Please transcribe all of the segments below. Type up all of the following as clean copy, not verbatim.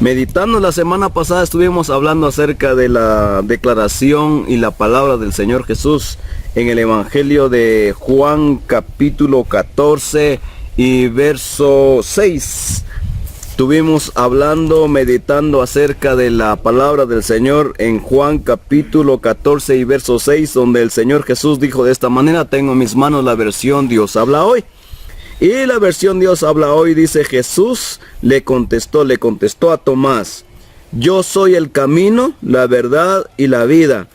Meditando la semana pasada estuvimos hablando acerca de la declaración y la palabra del Señor Jesús en el Evangelio de Juan capítulo 14 y verso 6. Estuvimos hablando, meditando acerca de la palabra del Señor en Juan capítulo 14 y verso 6, donde el Señor Jesús dijo de esta manera: tengo en mis manos la versión Dios habla hoy. Y la versión Dios habla hoy dice: Jesús le contestó a Tomás: yo soy el camino, la verdad y la vida.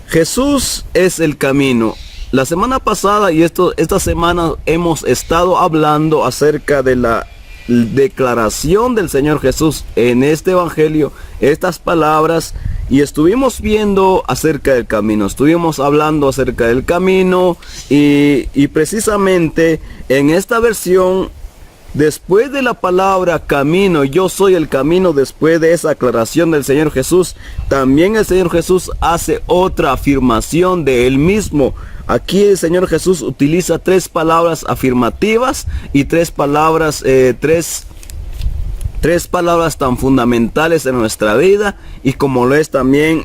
Jesús es el camino. La semana pasada y esta semana hemos estado hablando acerca de la declaración del Señor Jesús en este evangelio, estas palabras, y estuvimos viendo acerca del camino, estuvimos hablando acerca del camino y precisamente en esta versión, después de la palabra camino, yo soy el camino, después de esa aclaración del Señor Jesús, también el Señor Jesús hace otra afirmación de él mismo. Aquí el Señor Jesús utiliza tres palabras afirmativas y tres palabras tan fundamentales en nuestra vida, y como lo es también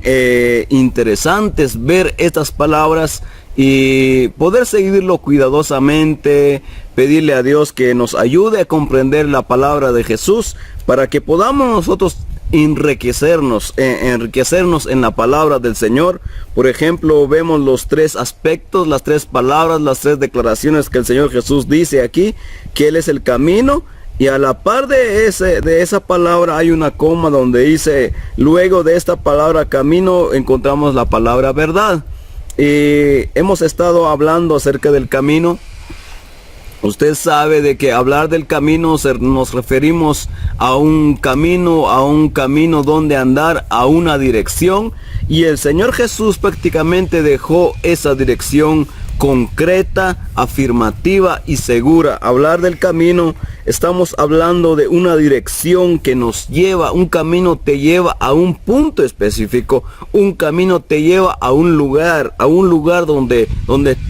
interesantes ver estas palabras y poder seguirlo cuidadosamente, pedirle a Dios que nos ayude a comprender la palabra de Jesús para que podamos nosotros enriquecernos en la palabra del Señor. Por ejemplo, vemos los tres aspectos, las tres palabras, las tres declaraciones que el Señor Jesús dice aquí, que Él es el camino, y a la par de esa palabra hay una coma donde dice: luego de esta palabra camino encontramos la palabra verdad. Y hemos estado hablando acerca del camino. Usted sabe de que hablar del camino nos referimos a un camino donde andar, a una dirección, y el Señor Jesús prácticamente dejó esa dirección concreta, afirmativa y segura. Hablar del camino, estamos hablando de una dirección que nos lleva, un camino te lleva a un punto específico, un camino te lleva a un lugar donde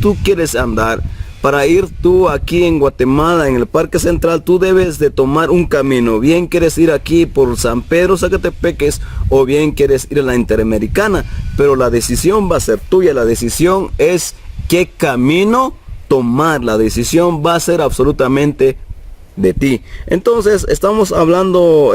tú quieres andar. Para ir tú aquí en Guatemala, en el Parque Central, tú debes de tomar un camino. Bien quieres ir aquí por San Pedro, Zacatepeques, o bien quieres ir a la Interamericana. Pero la decisión va a ser tuya. La decisión es qué camino tomar. La decisión va a ser absolutamente de ti. Entonces estamos hablando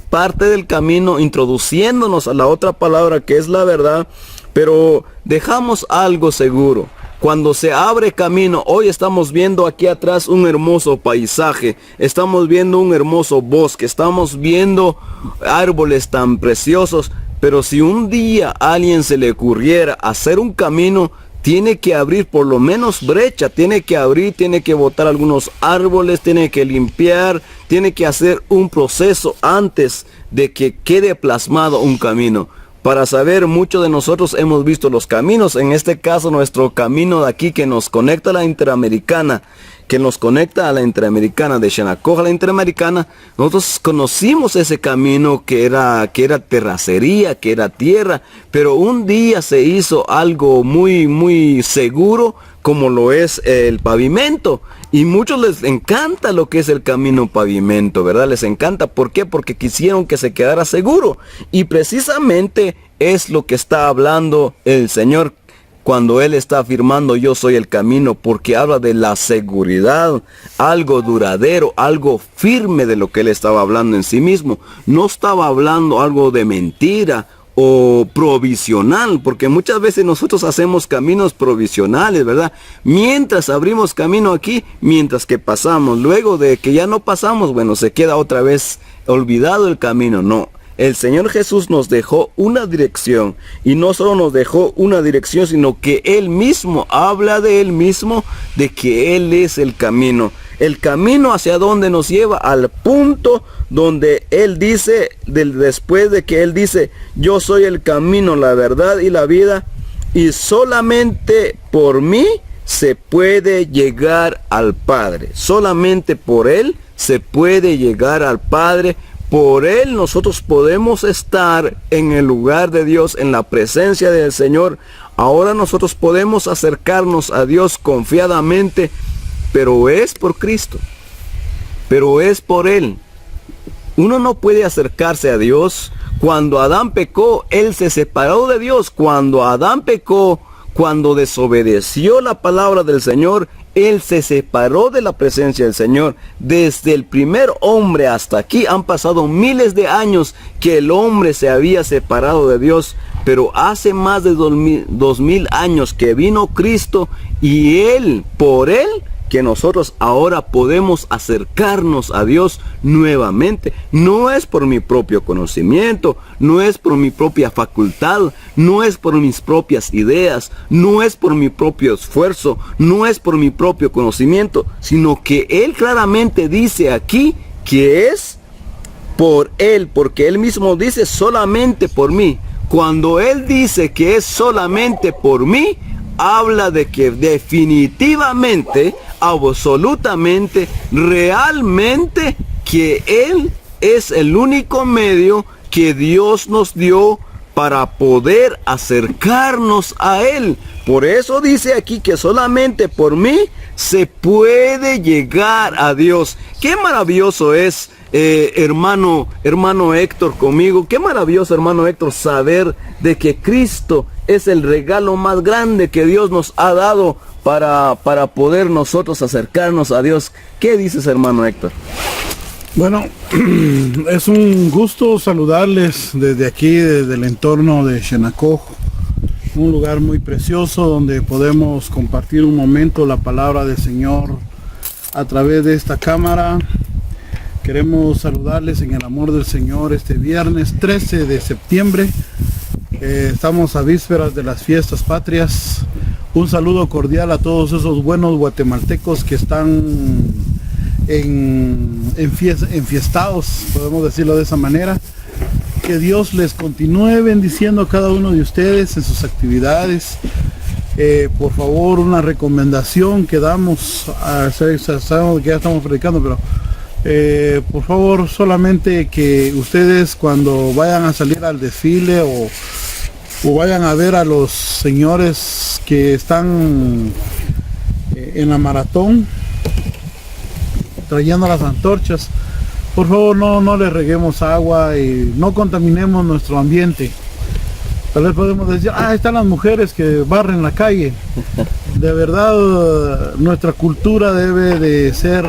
parte del camino, introduciéndonos a la otra palabra que es la verdad, pero dejamos algo seguro. Cuando se abre camino, hoy estamos viendo aquí atrás un hermoso paisaje, estamos viendo un hermoso bosque, estamos viendo árboles tan preciosos, pero si un día a alguien se le ocurriera hacer un camino, tiene que abrir por lo menos brecha, tiene que botar algunos árboles, tiene que limpiar, tiene que hacer un proceso antes de que quede plasmado un camino. Para saber, muchos de nosotros hemos visto los caminos, en este caso nuestro camino de aquí que nos conecta a la Interamericana, de Xenacoj a la Interamericana. Nosotros conocimos ese camino que era terracería, que era tierra, pero un día se hizo algo muy, muy seguro, como lo es el pavimento. Y muchos les encanta lo que es el camino pavimento, ¿verdad? Les encanta. ¿Por qué? Porque quisieron que se quedara seguro. Y precisamente es lo que está hablando el Señor cuando Él está afirmando: yo soy el camino, porque habla de la seguridad, algo duradero, algo firme de lo que Él estaba hablando en sí mismo. No estaba hablando algo de mentira o provisional, porque muchas veces nosotros hacemos caminos provisionales, ¿verdad? Mientras abrimos camino aquí, mientras que pasamos, luego de que ya no pasamos, bueno, se queda otra vez olvidado el camino. No, el Señor Jesús nos dejó una dirección, y no solo nos dejó una dirección, sino que Él mismo habla de Él mismo, de que Él es el camino. El camino hacia donde nos lleva al punto donde Él dice, después de que Él dice: yo soy el camino, la verdad y la vida, y solamente por mí se puede llegar al Padre. Solamente por Él se puede llegar al Padre. Por Él nosotros podemos estar en el lugar de Dios, en la presencia del Señor. Ahora nosotros podemos acercarnos a Dios confiadamente, pero es por Cristo, pero es por Él. Uno no puede acercarse a Dios. Cuando Adán pecó, él se separó de Dios. Cuando Adán pecó, cuando desobedeció la palabra del Señor, él se separó de la presencia del Señor. Desde el primer hombre hasta aquí han pasado miles de años que el hombre se había separado de Dios. Pero hace más de 2000 años que vino Cristo, y por él, que nosotros ahora podemos acercarnos a Dios nuevamente. No es por mi propio conocimiento, no es por mi propia facultad, no es por mis propias ideas, no es por mi propio esfuerzo, no es por mi propio conocimiento, sino que Él claramente dice aquí que es por Él, porque Él mismo dice solamente por mí. Cuando Él dice que es solamente por mí, habla de que definitivamente, absolutamente, realmente, que Él es el único medio que Dios nos dio para poder acercarnos a Él. Por eso dice aquí que solamente por mí se puede llegar a Dios. Qué maravilloso es, hermano Héctor, conmigo. Qué maravilloso, hermano Héctor, saber de que Cristo es el regalo más grande que Dios nos ha dado para poder nosotros acercarnos a Dios. ¿Qué dices, hermano Héctor? Bueno, es un gusto saludarles desde aquí, desde el entorno de Xenacoj, un lugar muy precioso donde podemos compartir un momento la palabra del Señor a través de esta cámara. Queremos saludarles en el amor del Señor este viernes 13 de septiembre. Estamos a vísperas de las fiestas patrias. Un saludo cordial a todos esos buenos guatemaltecos que están enfiestados, podemos decirlo de esa manera. Que Dios les continúe bendiciendo a cada uno de ustedes en sus actividades. Por favor, una recomendación que damos, sabemos que ya estamos predicando, pero por favor, solamente que ustedes, cuando vayan a salir al desfile o vayan a ver a los señores que están en la maratón trayendo las antorchas, por favor no le reguemos agua y no contaminemos nuestro ambiente. Tal vez podemos decir, están las mujeres que barren la calle. De verdad, nuestra cultura debe de ser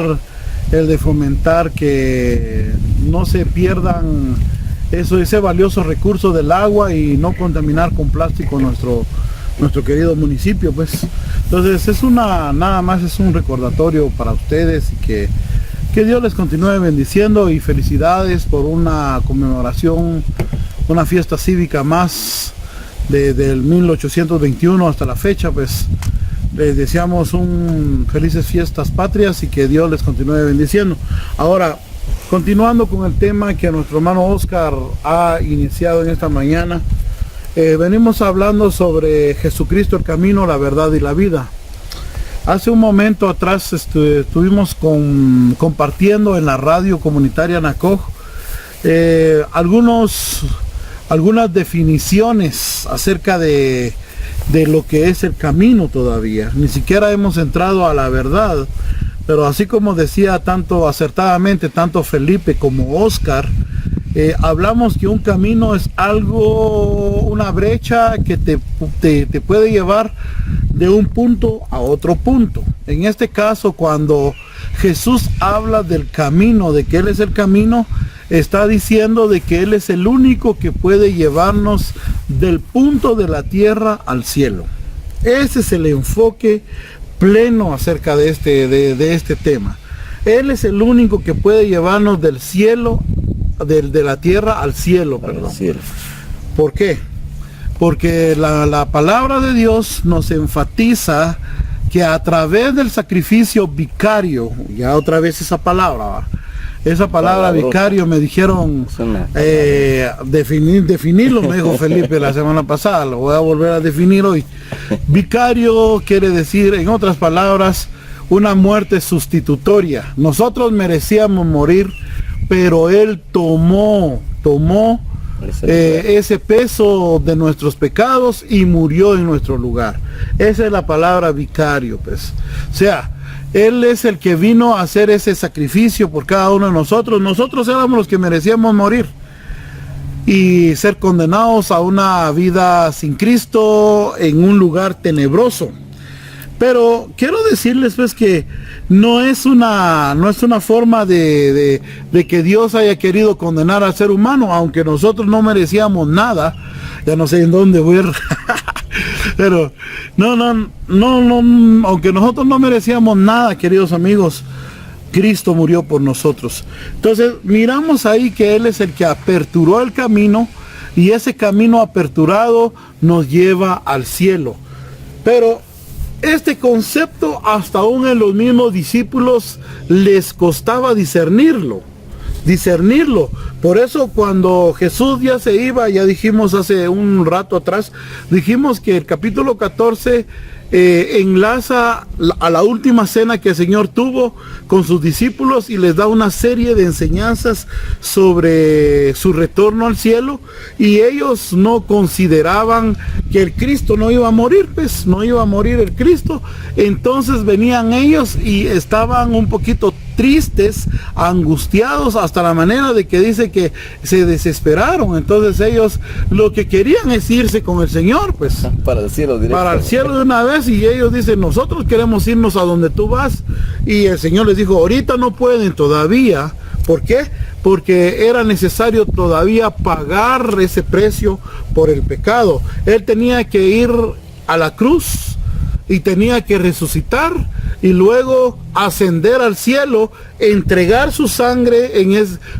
el de fomentar que no se pierdan ese valioso recurso del agua y no contaminar con plástico nuestro querido municipio, pues. Entonces nada más es un recordatorio para ustedes, y que Dios les continúe bendiciendo, y felicidades por una conmemoración, una fiesta cívica más del 1821 hasta la fecha. Pues les deseamos felices fiestas patrias y que Dios les continúe bendiciendo. Ahora, continuando con el tema que nuestro hermano Oscar ha iniciado en esta mañana, venimos hablando sobre Jesucristo, el camino, la verdad y la vida. Hace un momento atrás estuvimos compartiendo en la radio comunitaria Nacoj algunas definiciones acerca de lo que es el camino todavía. Ni siquiera hemos entrado a la verdad, pero así como decía tanto acertadamente tanto Felipe como Oscar, hablamos que un camino es una brecha que te puede llevar de un punto a otro punto. En este caso, cuando Jesús habla del camino, de que Él es el camino, está diciendo de que Él es el único que puede llevarnos del punto de la tierra al cielo. Ese es el enfoque pleno acerca de este tema. Él es el único que puede llevarnos del cielo, de la tierra al cielo, perdón. ¿Por qué? Porque la palabra de Dios nos enfatiza que a través del sacrificio vicario, ya otra vez esa palabra vicario, me dijeron definirlo, me dijo Felipe la semana pasada, lo voy a volver a definir hoy. Vicario quiere decir, en otras palabras, una muerte sustitutoria. Nosotros merecíamos morir, pero Él tomó ese peso de nuestros pecados y murió en nuestro lugar. Esa es la palabra vicario, pues. O sea, Él es el que vino a hacer ese sacrificio por cada uno de nosotros. Nosotros éramos los que merecíamos morir y ser condenados a una vida sin Cristo en un lugar tenebroso. Pero quiero decirles pues que no es una forma de que Dios haya querido condenar al ser humano, aunque nosotros no merecíamos nada. Ya no sé en dónde voy a ir. Pero no, aunque nosotros no merecíamos nada, queridos amigos, Cristo murió por nosotros. Entonces miramos ahí que Él es el que aperturó el camino, y ese camino aperturado nos lleva al cielo. Pero este concepto hasta aún en los mismos discípulos les costaba discernirlo. Por eso cuando Jesús ya se iba, ya dijimos hace un rato atrás, dijimos que el capítulo 14 enlaza a la última cena que el Señor tuvo con sus discípulos y les da una serie de enseñanzas sobre su retorno al cielo, y ellos no consideraban que el Cristo no iba a morir, pues no iba a morir el Cristo. Entonces venían ellos y estaban un poquito tristes, angustiados, hasta la manera de que dice que se desesperaron. Entonces ellos lo que querían es irse con el Señor, pues para el cielo directo. Para el cielo de una vez. Y ellos dicen, nosotros queremos irnos a donde tú vas. Y el Señor les dijo, ahorita no pueden todavía. ¿Por qué? Porque era necesario todavía pagar ese precio por el pecado. Él tenía que ir a la cruz y tenía que resucitar y luego ascender al cielo, entregar su sangre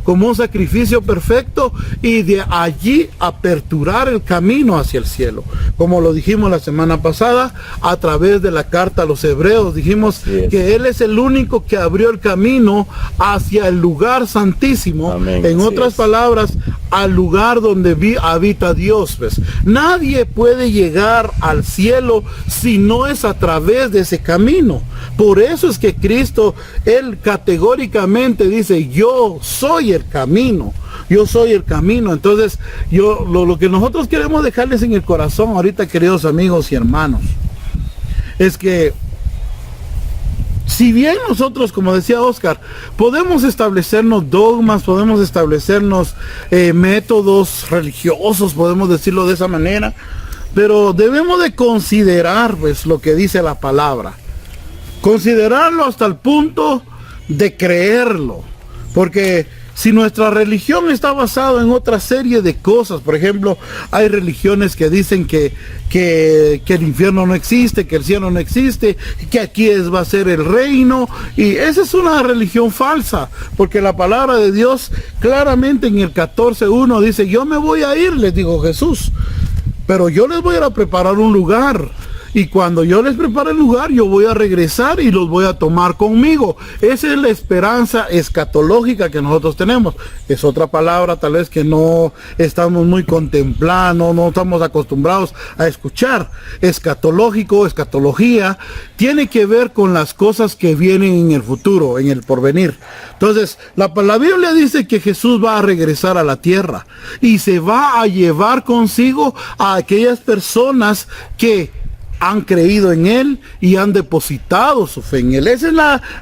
como un sacrificio perfecto, y de allí aperturar el camino hacia el cielo. Como lo dijimos la semana pasada a través de la carta a los Hebreos, dijimos que Él es el único que abrió el camino hacia el lugar santísimo. Amén. En otras palabras, al lugar donde habita Dios. Pues nadie puede llegar al cielo si no es a través de ese camino. Por eso es que Cristo, Él categóricamente dice, yo soy el camino. Yo soy el camino. Entonces, lo que nosotros queremos dejarles en el corazón ahorita, queridos amigos y hermanos, es que si bien nosotros, como decía Oscar, podemos establecernos dogmas, podemos establecernos métodos religiosos, podemos decirlo de esa manera, pero debemos de considerar pues lo que dice la palabra. Considerarlo hasta el punto de creerlo, porque si nuestra religión está basada en otra serie de cosas, por ejemplo, hay religiones que dicen que el infierno no existe, que el cielo no existe, que aquí va a ser el reino, y esa es una religión falsa, porque la palabra de Dios claramente en el 14:1 dice, yo me voy a ir, les dijo Jesús, pero yo les voy a ir a preparar un lugar. Y cuando yo les prepare el lugar, yo voy a regresar y los voy a tomar conmigo. Esa es la esperanza escatológica que nosotros tenemos. Es otra palabra tal vez que no estamos muy contemplando, no estamos acostumbrados a escuchar. Escatológico, escatología, tiene que ver con las cosas que vienen en el futuro, en el porvenir. Entonces, la Biblia dice que Jesús va a regresar a la tierra y se va a llevar consigo a aquellas personas que han creído en Él y han depositado su fe en Él. Esa es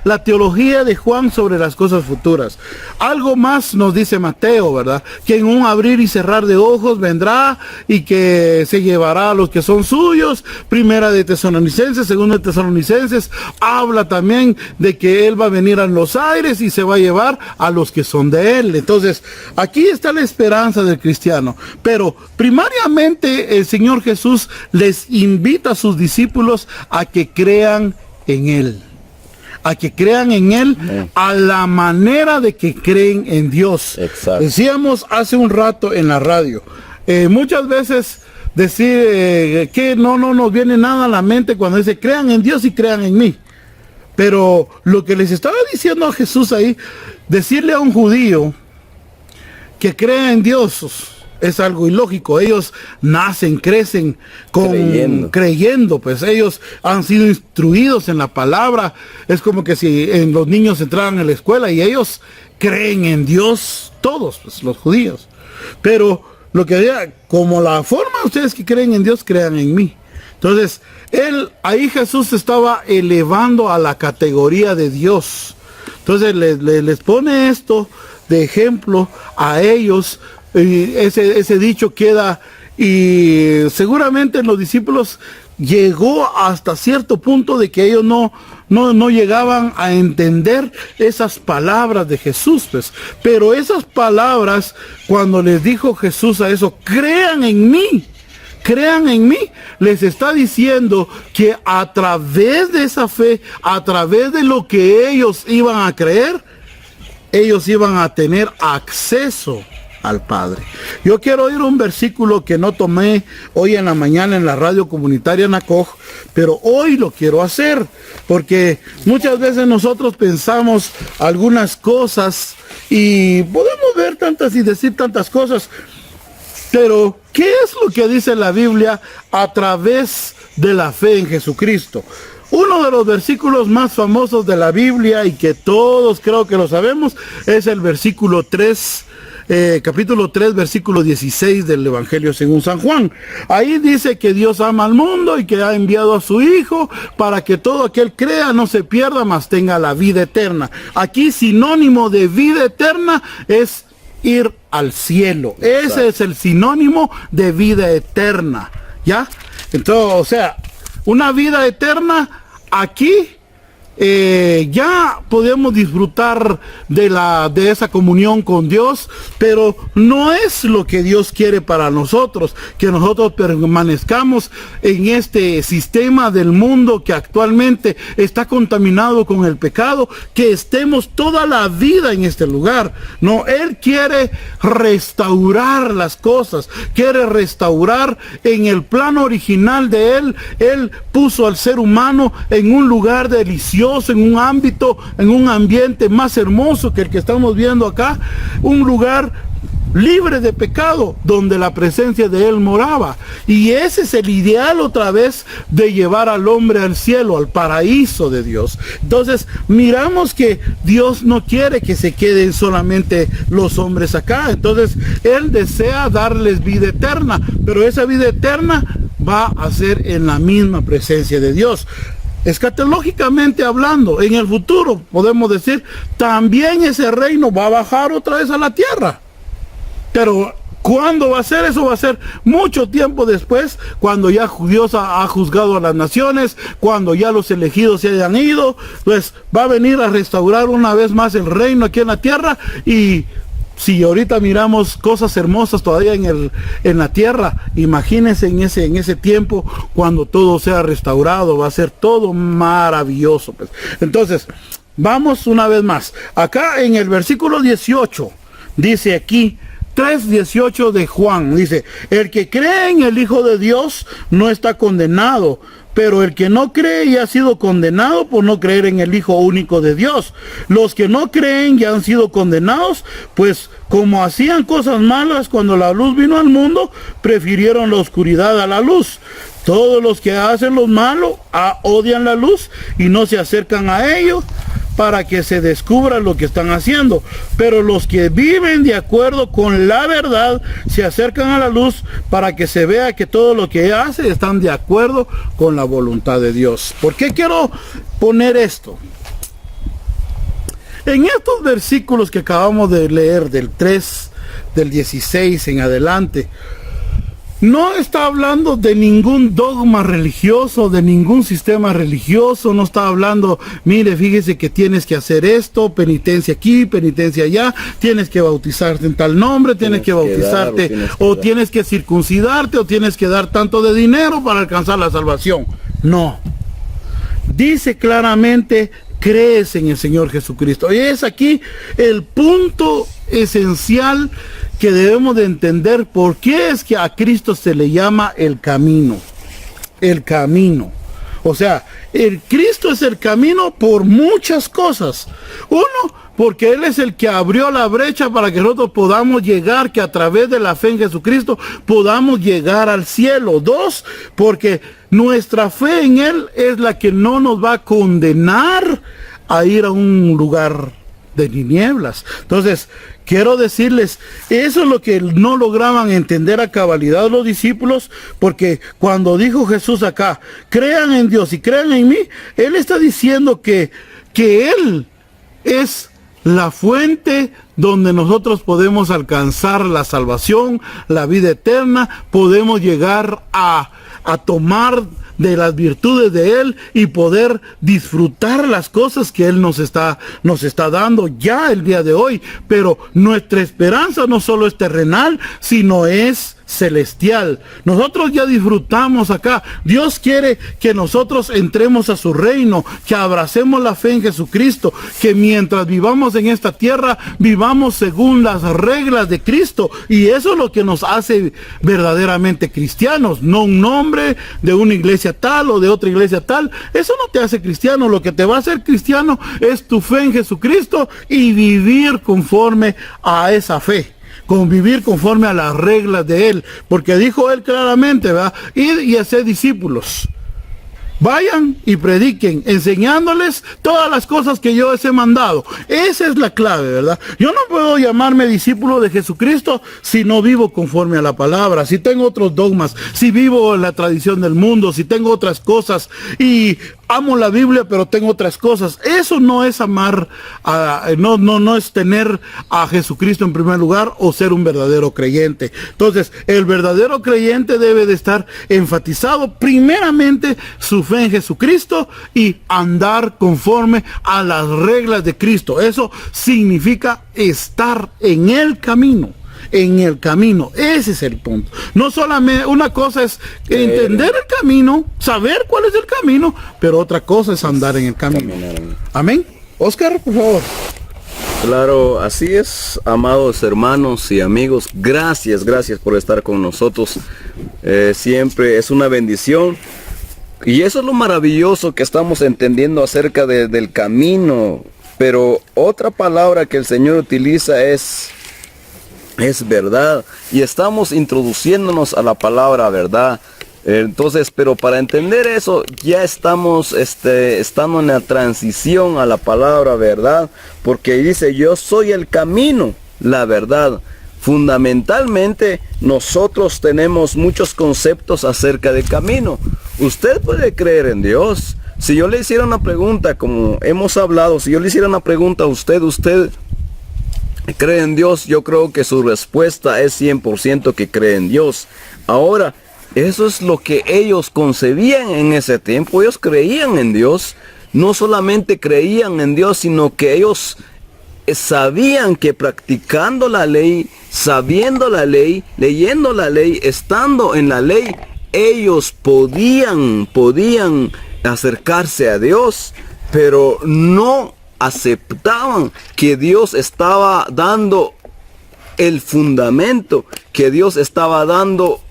la teología de Juan sobre las cosas futuras. Algo más nos dice Mateo, ¿verdad? Que en un abrir y cerrar de ojos vendrá y que se llevará a los que son suyos. Primera de Tesalonicenses, segunda de Tesalonicenses, habla también de que Él va a venir en los aires y se va a llevar a los que son de Él. Entonces, aquí está la esperanza del cristiano. Pero primariamente el Señor Jesús les invita a sus discípulos a que crean en Él, a la manera de que creen en Dios. Exacto. Decíamos hace un rato en la radio, muchas veces decir que no nos viene nada a la mente cuando dice crean en Dios y crean en mí, pero lo que les estaba diciendo a Jesús ahí, decirle a un judío que crea en Dios es algo ilógico. Ellos nacen, crecen creyendo, pues ellos han sido instruidos en la palabra. Es como que si los niños entraran a la escuela y ellos creen en Dios, todos, pues, los judíos. Pero lo que había, como la forma ustedes que creen en Dios, crean en mí. Entonces, ahí Jesús estaba elevando a la categoría de Dios. Entonces les pone esto de ejemplo a ellos, y ese dicho queda, y seguramente los discípulos llegó hasta cierto punto de que ellos no llegaban a entender esas palabras de Jesús, pues. Pero esas palabras, cuando les dijo Jesús a eso, crean en mí, les está diciendo que a través de esa fe, a través de lo que ellos iban a creer, ellos iban a tener acceso al Padre. Yo quiero oír un versículo que no tomé hoy en la mañana en la radio comunitaria Nacoj, pero hoy lo quiero hacer, porque muchas veces nosotros pensamos algunas cosas y podemos ver tantas y decir tantas cosas, pero ¿qué es lo que dice la Biblia a través de la fe en Jesucristo? Uno de los versículos más famosos de la Biblia, y que todos creo que lo sabemos, es el versículo 3, capítulo 3, versículo 16 del Evangelio según San Juan. Ahí dice que Dios ama al mundo y que ha enviado a su Hijo para que todo aquel crea no se pierda, mas tenga la vida eterna. Aquí sinónimo de vida eterna es ir al cielo. Exacto. Ese es el sinónimo de vida eterna, ¿ya? Entonces, o sea, una vida eterna aquí, ya podemos disfrutar de esa comunión con Dios, pero no es lo que Dios quiere para nosotros, que nosotros permanezcamos en este sistema del mundo que actualmente está contaminado con el pecado, que estemos toda la vida en este lugar. No, Él quiere restaurar las cosas, quiere restaurar en el plano original de Él. Él puso al ser humano en un lugar delicioso, en un ámbito, en un ambiente más hermoso que el que estamos viendo acá, un lugar libre de pecado, donde la presencia de Él moraba. Y ese es el ideal otra vez de llevar al hombre al cielo, al paraíso de Dios. Entonces, miramos que Dios no quiere que se queden solamente los hombres acá. Entonces, Él desea darles vida eterna, pero esa vida eterna va a ser en la misma presencia de Dios. Escatológicamente hablando, en el futuro, podemos decir, también ese reino va a bajar otra vez a la tierra. Pero, ¿cuándo va a ser? Eso va a ser mucho tiempo después, cuando ya Dios ha juzgado a las naciones, cuando ya los elegidos se hayan ido, pues va a venir a restaurar una vez más el reino aquí en la tierra. Y si ahorita miramos cosas hermosas todavía en la tierra, imagínense en ese tiempo cuando todo sea restaurado, va a ser todo maravilloso, pues. Entonces, vamos una vez más. Acá en el versículo 18, dice aquí, 3:18 de Juan, dice: el que cree en el Hijo de Dios no está condenado, pero el que no cree ya ha sido condenado por no creer en el Hijo único de Dios. Los que no creen ya han sido condenados, pues como hacían cosas malas cuando la luz vino al mundo, prefirieron la oscuridad a la luz. Todos los que hacen lo malo odian la luz y no se acercan a ello, para que se descubra lo que están haciendo. Pero los que viven de acuerdo con la verdad se acercan a la luz, para que se vea que todo lo que hace están de acuerdo con la voluntad de Dios. ¿Por qué quiero poner esto? En estos versículos que acabamos de leer, del 3, del 16 en adelante, no está hablando de ningún dogma religioso, de ningún sistema religioso. No está hablando, mire, fíjese que tienes que hacer esto, penitencia aquí, penitencia allá, tienes que bautizarte en tal nombre, tienes que bautizarte, o tienes que circuncidarte, o tienes que dar tanto de dinero para alcanzar la salvación. No. Dice claramente: crees en el Señor Jesucristo. Y es aquí el punto esencial que debemos de entender por qué es que a Cristo se le llama el camino. El camino. O sea, el Cristo es el camino por muchas cosas. Uno, porque Él es el que abrió la brecha para que nosotros podamos llegar, que a través de la fe en Jesucristo podamos llegar al cielo. Dos, porque nuestra fe en Él es la que no nos va a condenar a ir a un lugar de tinieblas. Entonces, quiero decirles, eso es lo que no lograban entender a cabalidad los discípulos, porque cuando dijo Jesús acá, crean en Dios y crean en mí, Él está diciendo que Él es la fuente donde nosotros podemos alcanzar la salvación, la vida eterna, podemos llegar a tomar de las virtudes de Él y poder disfrutar las cosas que Él nos está dando ya el día de hoy. Pero nuestra esperanza no solo es terrenal, sino es celestial. Nosotros ya disfrutamos acá. Dios quiere que nosotros entremos a su reino, que abracemos la fe en Jesucristo, que mientras vivamos en esta tierra, vivamos según las reglas de Cristo. Y eso es lo que nos hace verdaderamente cristianos, no un nombre de una iglesia tal o de otra iglesia tal. Eso no te hace cristiano. Lo que te va a hacer cristiano es tu fe en Jesucristo y vivir conforme a esa fe, convivir conforme a las reglas de Él, porque dijo Él claramente, ¿verdad? Id y haced discípulos. Vayan y prediquen, enseñándoles todas las cosas que yo les he mandado. Esa es la clave, ¿verdad? Yo no puedo llamarme discípulo de Jesucristo si no vivo conforme a la palabra, si tengo otros dogmas, si vivo en la tradición del mundo, si tengo otras cosas y amo la Biblia pero tengo otras cosas. Eso no es amar, no es tener a Jesucristo en primer lugar o ser un verdadero creyente. Entonces, el verdadero creyente debe de estar enfatizado primeramente su fe en Jesucristo y andar conforme a las reglas de Cristo. Eso significa estar en el camino. En el camino, ese es el punto. No solamente una cosa es entender el camino, saber cuál es el camino, pero otra cosa es andar en el camino. Amén. Oscar, por favor. Claro, así es, amados hermanos y amigos. Gracias por estar con nosotros. Siempre es una bendición. Y eso es lo maravilloso que estamos entendiendo acerca del camino. Pero otra palabra que el Señor utiliza es verdad, y estamos introduciéndonos a la palabra verdad. Entonces, pero para entender eso, ya estamos estando en la transición a la palabra verdad, porque dice, yo soy el camino, la verdad. Fundamentalmente, nosotros tenemos muchos conceptos acerca del camino. Usted puede creer en Dios. Si yo le hiciera una pregunta, como hemos hablado, si yo le hiciera una pregunta a usted ¿cree en Dios? Yo creo que su respuesta es 100% que cree en Dios. Ahora, eso es lo que ellos concebían en ese tiempo. Ellos creían en Dios. No solamente creían en Dios, sino que ellos sabían que practicando la ley, sabiendo la ley, leyendo la ley, estando en la ley, ellos podían acercarse a Dios, pero no aceptaban que Dios estaba dando el fundamento, que Dios estaba dando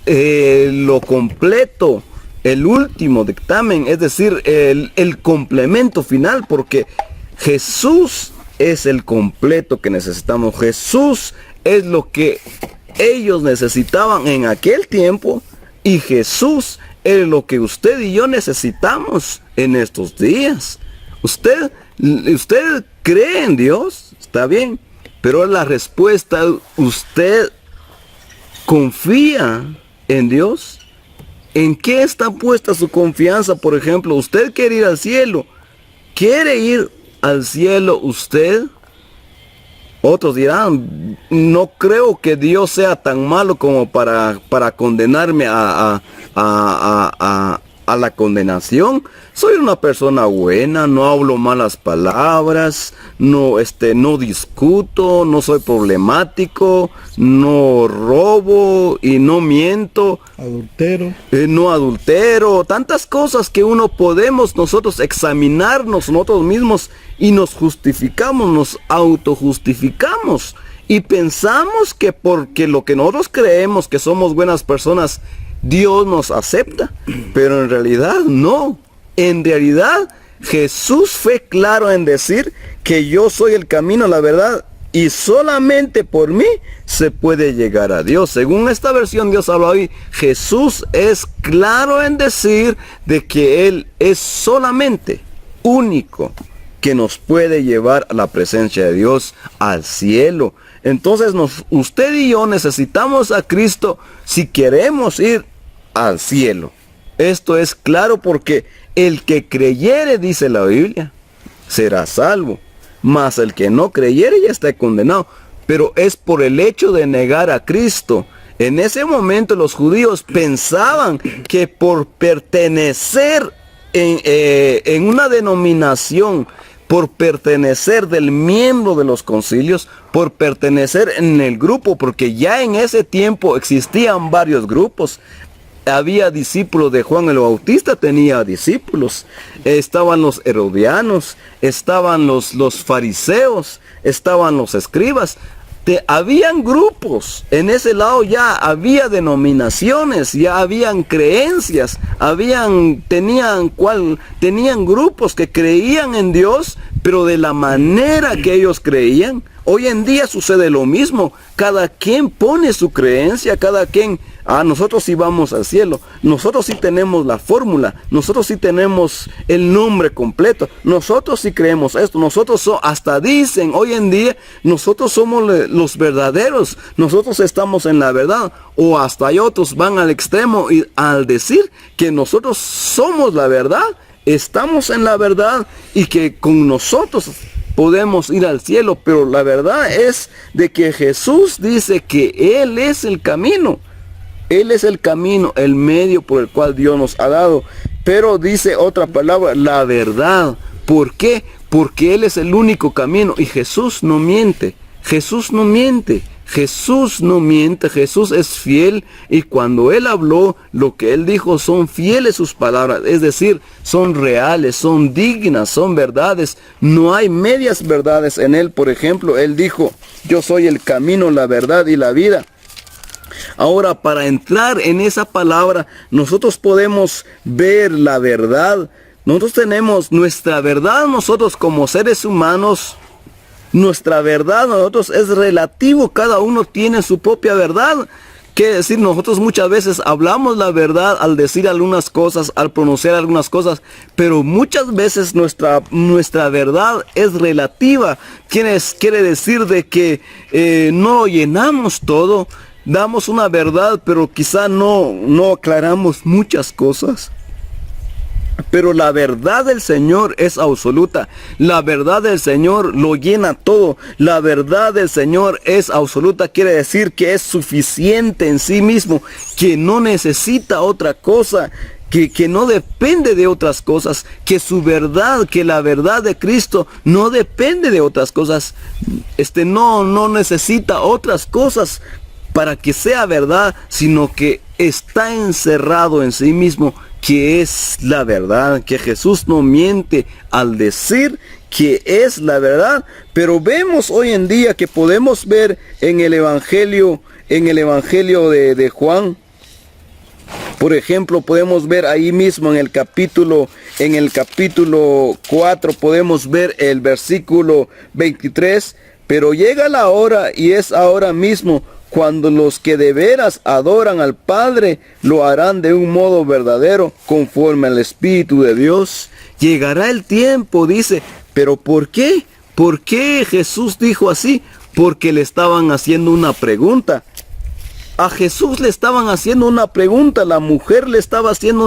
lo completo, el último dictamen, es decir, el complemento final, porque Jesús es el completo que necesitamos. Jesús es lo que ellos necesitaban en aquel tiempo, y Jesús es lo que usted y yo necesitamos en estos días. Usted cree en Dios, está bien, pero la respuesta, ¿usted confía en Dios? ¿En qué está puesta su confianza? Por ejemplo, usted quiere ir al cielo. ¿Quiere ir al cielo usted? Otros dirán, no creo que Dios sea tan malo como para condenarme a la condenación. Soy una persona buena, no hablo malas palabras, no discuto, no soy problemático, no robo y no miento. No adultero, tantas cosas que podemos nosotros examinarnos nosotros mismos y nos justificamos, nos autojustificamos y pensamos que porque lo que nosotros creemos que somos buenas personas, Dios nos acepta, pero en realidad no. En realidad Jesús fue claro en decir que yo soy el camino, la verdad, y solamente por mí se puede llegar a Dios. Según esta versión Dios habla hoy, Jesús es claro en decir de que Él es solamente único que nos puede llevar a la presencia de Dios, al cielo. Entonces usted y yo necesitamos a Cristo si queremos ir al cielo. Esto es claro porque el que creyere, dice la Biblia, será salvo. Mas el que no creyere ya está condenado. Pero es por el hecho de negar a Cristo. En ese momento los judíos pensaban que por pertenecer en una denominación, por pertenecer del miembro de los concilios, por pertenecer en el grupo, porque ya en ese tiempo existían varios grupos. Había discípulos de Juan el Bautista, tenía discípulos. Estaban los herodianos, estaban los fariseos, estaban los escribas. Habían grupos, en ese lado ya había denominaciones, ya habían creencias, tenían grupos que creían en Dios, pero de la manera que ellos creían. Hoy en día sucede lo mismo, cada quien pone su creencia, cada quien, nosotros sí vamos al cielo, nosotros sí tenemos la fórmula, nosotros sí tenemos el nombre completo, nosotros sí creemos esto, hasta dicen hoy en día, nosotros somos los verdaderos, nosotros estamos en la verdad, o hasta hay otros van al extremo y al decir que nosotros somos la verdad, estamos en la verdad y que con nosotros podemos ir al cielo, pero la verdad es de que Jesús dice que Él es el camino. Él es el camino, el medio por el cual Dios nos ha dado. Pero dice otra palabra, la verdad. ¿Por qué? Porque Él es el único camino y Jesús no miente. Jesús no miente. Jesús no miente, Jesús es fiel y cuando Él habló, lo que Él dijo son fieles sus palabras, es decir, son reales, son dignas, son verdades, no hay medias verdades en Él. Por ejemplo, Él dijo, yo soy el camino, la verdad y la vida. Ahora, para entrar en esa palabra, nosotros podemos ver la verdad, nosotros tenemos nuestra verdad, nosotros como seres humanos. Nuestra verdad, nosotros es relativo, cada uno tiene su propia verdad. Quiere decir, nosotros muchas veces hablamos la verdad al decir algunas cosas, al pronunciar algunas cosas, pero muchas veces nuestra verdad es relativa. Quiere decir de que no llenamos todo, damos una verdad, pero quizá no aclaramos muchas cosas. Pero la verdad del Señor es absoluta. La verdad del Señor lo llena todo. La verdad del Señor es absoluta. Quiere decir que es suficiente en sí mismo. Que no necesita otra cosa. Que no depende de otras cosas. Que su verdad, que la verdad de Cristo no depende de otras cosas. No necesita otras cosas para que sea verdad. Sino que está encerrado en sí mismo, que es la verdad, que Jesús no miente al decir que es la verdad. Pero vemos hoy en día que podemos ver en el Evangelio de Juan, por ejemplo, podemos ver ahí mismo en el capítulo 4, podemos ver el versículo 23, pero llega la hora y es ahora mismo, cuando los que de veras adoran al Padre lo harán de un modo verdadero, conforme al Espíritu de Dios. Llegará el tiempo, dice. ¿Pero por qué? ¿Por qué Jesús dijo así? Porque le estaban haciendo una pregunta. A Jesús le estaban haciendo una pregunta, la mujer le estaba haciendo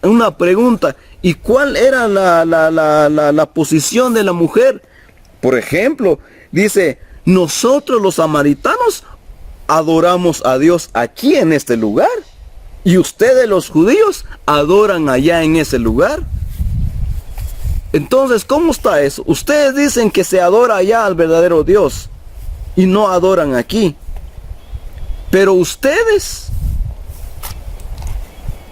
una pregunta. ¿Y cuál era la posición de la mujer? Por ejemplo, dice, nosotros los samaritanos adoramos a Dios aquí en este lugar y ustedes los judíos adoran allá en ese lugar. Entonces, ¿cómo está eso? Ustedes dicen que se adora allá al verdadero Dios y no adoran aquí, pero ustedes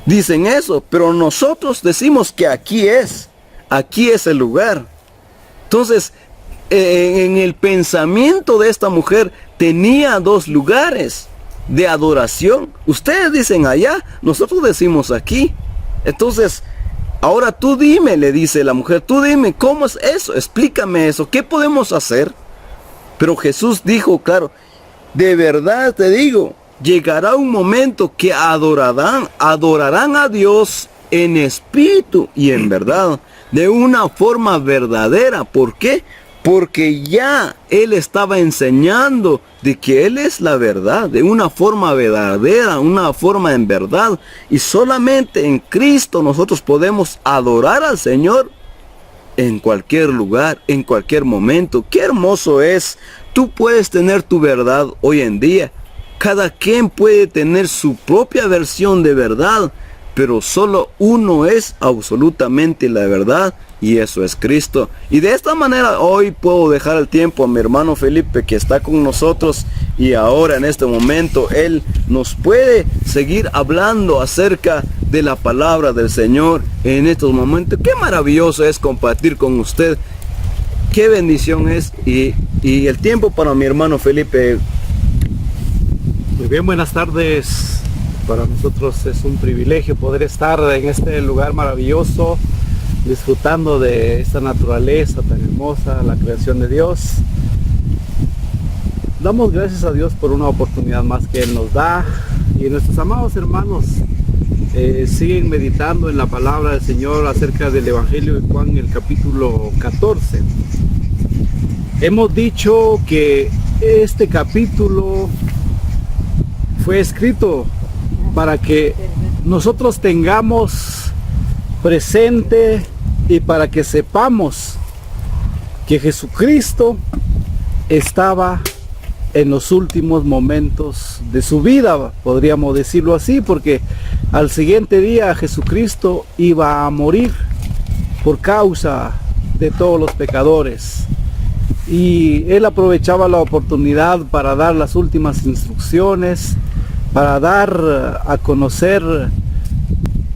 dicen eso, pero nosotros decimos que aquí es el lugar. Entonces, en el pensamiento de esta mujer tenía dos lugares de adoración. Ustedes dicen allá, nosotros decimos aquí. Entonces, ahora tú dime, le dice la mujer, tú dime, ¿cómo es eso? Explícame eso, ¿qué podemos hacer? Pero Jesús dijo, claro, de verdad te digo, llegará un momento que adorarán a Dios en espíritu y en verdad. de una forma verdadera. ¿Por qué? Porque ya Él estaba enseñando de que Él es la verdad, de una forma verdadera, una forma en verdad. Y solamente en Cristo nosotros podemos adorar al Señor en cualquier lugar, en cualquier momento. Qué hermoso es. Tú puedes tener tu verdad hoy en día. Cada quien puede tener su propia versión de verdad, pero solo uno es absolutamente la verdad, y eso es Cristo. Y de esta manera hoy puedo dejar el tiempo a mi hermano Felipe, que está con nosotros, y ahora en este momento él nos puede seguir hablando acerca de la palabra del Señor en estos momentos. Qué maravilloso es compartir con usted. Qué bendición es. Y el tiempo para mi hermano Felipe. Muy bien, buenas tardes. Para nosotros es un privilegio poder estar en este lugar maravilloso, disfrutando de esta naturaleza tan hermosa, la creación de Dios. Damos gracias a Dios por una oportunidad más que Él nos da, y nuestros amados hermanos siguen meditando en la palabra del Señor acerca del Evangelio de Juan, el capítulo 14. Hemos dicho que este capítulo fue escrito para que nosotros tengamos presente y para que sepamos que Jesucristo estaba en los últimos momentos de su vida, podríamos decirlo así, porque al siguiente día Jesucristo iba a morir por causa de todos los pecadores, y Él aprovechaba la oportunidad para dar las últimas instrucciones, para dar a conocer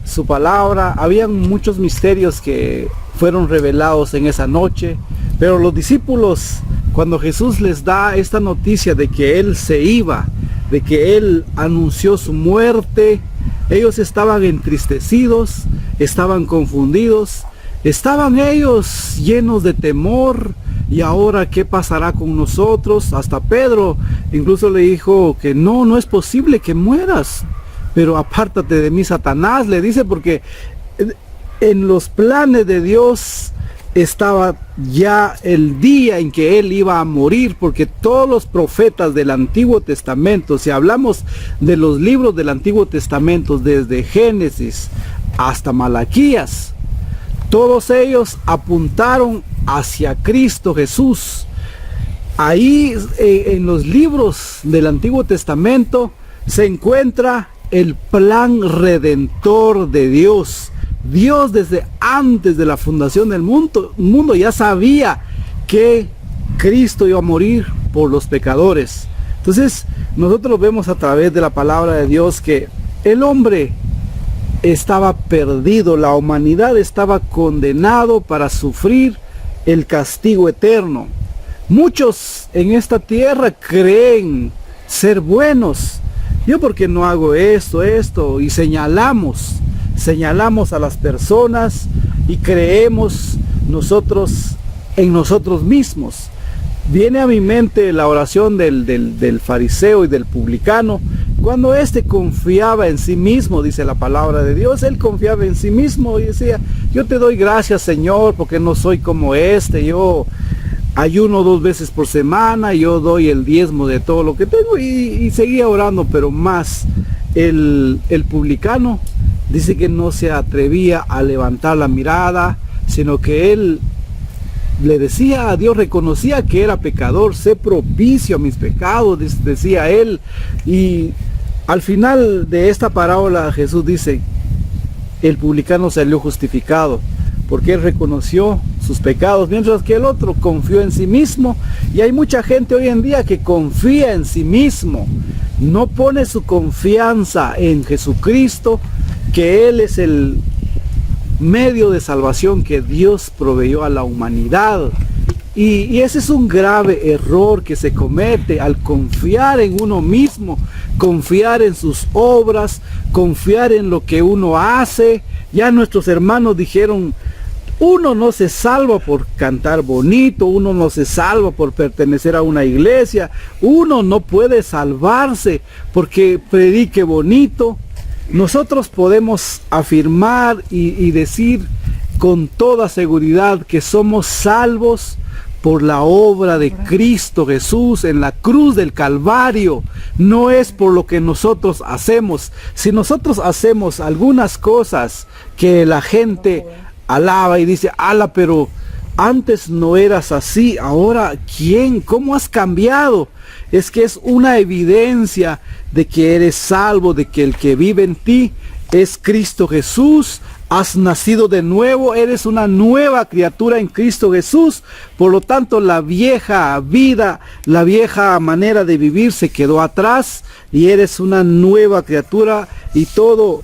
su palabra. Habían muchos misterios que fueron revelados en esa noche, pero los discípulos, cuando Jesús les da esta noticia de que Él se iba, de que Él anunció su muerte, ellos estaban entristecidos, estaban confundidos, estaban ellos llenos de temor. Y ahora, ¿qué pasará con nosotros? Hasta Pedro incluso le dijo que no es posible que mueras, pero apártate de mí, Satanás, le dice, porque en los planes de Dios estaba ya el día en que Él iba a morir, porque todos los profetas del Antiguo Testamento, si hablamos de los libros del Antiguo Testamento, desde Génesis hasta Malaquías, todos ellos apuntaron hacia Cristo Jesús. Ahí en los libros del Antiguo Testamento se encuentra el plan redentor de Dios. Dios, desde antes de la fundación del mundo ya sabía que Cristo iba a morir por los pecadores. Entonces nosotros vemos a través de la palabra de Dios que el hombre estaba perdido, la humanidad estaba condenado para sufrir el castigo eterno. Muchos en esta tierra creen ser buenos. Yo, ¿por qué no hago esto? Y señalamos a las personas y creemos nosotros en nosotros mismos. Viene a mi mente la oración del fariseo y del publicano, cuando éste confiaba en sí mismo, dice la palabra de Dios. Él confiaba en sí mismo y decía: yo te doy gracias, Señor, porque no soy como yo ayuno 2 veces por semana, yo doy el diezmo de todo lo que tengo, y seguía orando. Pero más el publicano dice que no se atrevía a levantar la mirada, sino que él le decía a Dios, reconocía que era pecador: sé propicio a mis pecados, decía él. Y al final de esta parábola Jesús dice: el publicano salió justificado, porque él reconoció sus pecados, mientras que el otro confió en sí mismo. Y hay mucha gente hoy en día que confía en sí mismo, no pone su confianza en Jesucristo, que Él es el medio de salvación que Dios proveyó a la humanidad. Y ese es un grave error que se comete al confiar en uno mismo, confiar en sus obras, confiar en lo que uno hace. Ya nuestros hermanos dijeron: uno no se salva por cantar bonito, uno no se salva por pertenecer a una iglesia, uno no puede salvarse porque predique bonito. Nosotros podemos afirmar y decir con toda seguridad que somos salvos por la obra de Cristo Jesús en la cruz del Calvario. No es por lo que nosotros hacemos. Si nosotros hacemos algunas cosas que la gente alaba y dice, ala, pero antes no eras así, ahora ¿quién? ¿Cómo has cambiado? Es que es una evidencia de que eres salvo, de que el que vive en ti es Cristo Jesús. Has nacido de nuevo, eres una nueva criatura en Cristo Jesús. Por lo tanto, la vieja vida, la vieja manera de vivir se quedó atrás y eres una nueva criatura y todo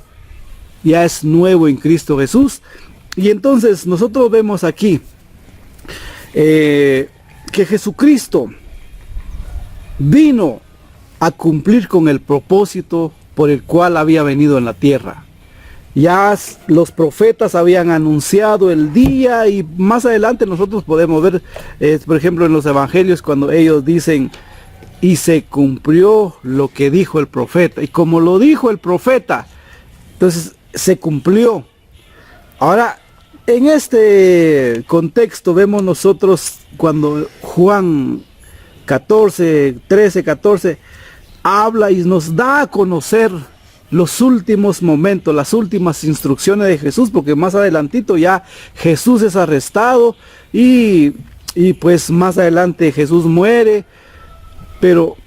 ya es nuevo en Cristo Jesús. Y entonces nosotros vemos aquí que Jesucristo vino a cumplir con el propósito por el cual había venido en la tierra. Ya los profetas habían anunciado el día y más adelante nosotros podemos ver, por ejemplo, en los evangelios cuando ellos dicen, y se cumplió lo que dijo el profeta. Y como lo dijo el profeta, entonces se cumplió. Ahora, en este contexto vemos nosotros cuando Juan 13:14 habla y nos da a conocer los últimos momentos, las últimas instrucciones de Jesús, porque más adelantito ya Jesús es arrestado y pues más adelante Jesús muere, pero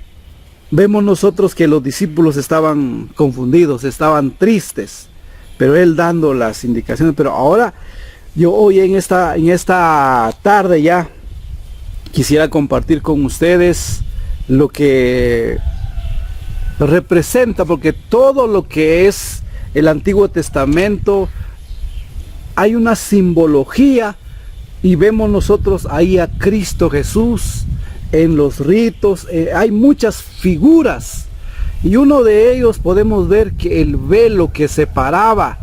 vemos nosotros que los discípulos estaban confundidos, estaban tristes, pero él dando las indicaciones. Pero ahora yo hoy en esta tarde ya quisiera compartir con ustedes lo que representa, porque todo lo que es el Antiguo Testamento hay una simbología y vemos nosotros ahí a Cristo Jesús en los ritos, hay muchas figuras y uno de ellos podemos ver que el velo que separaba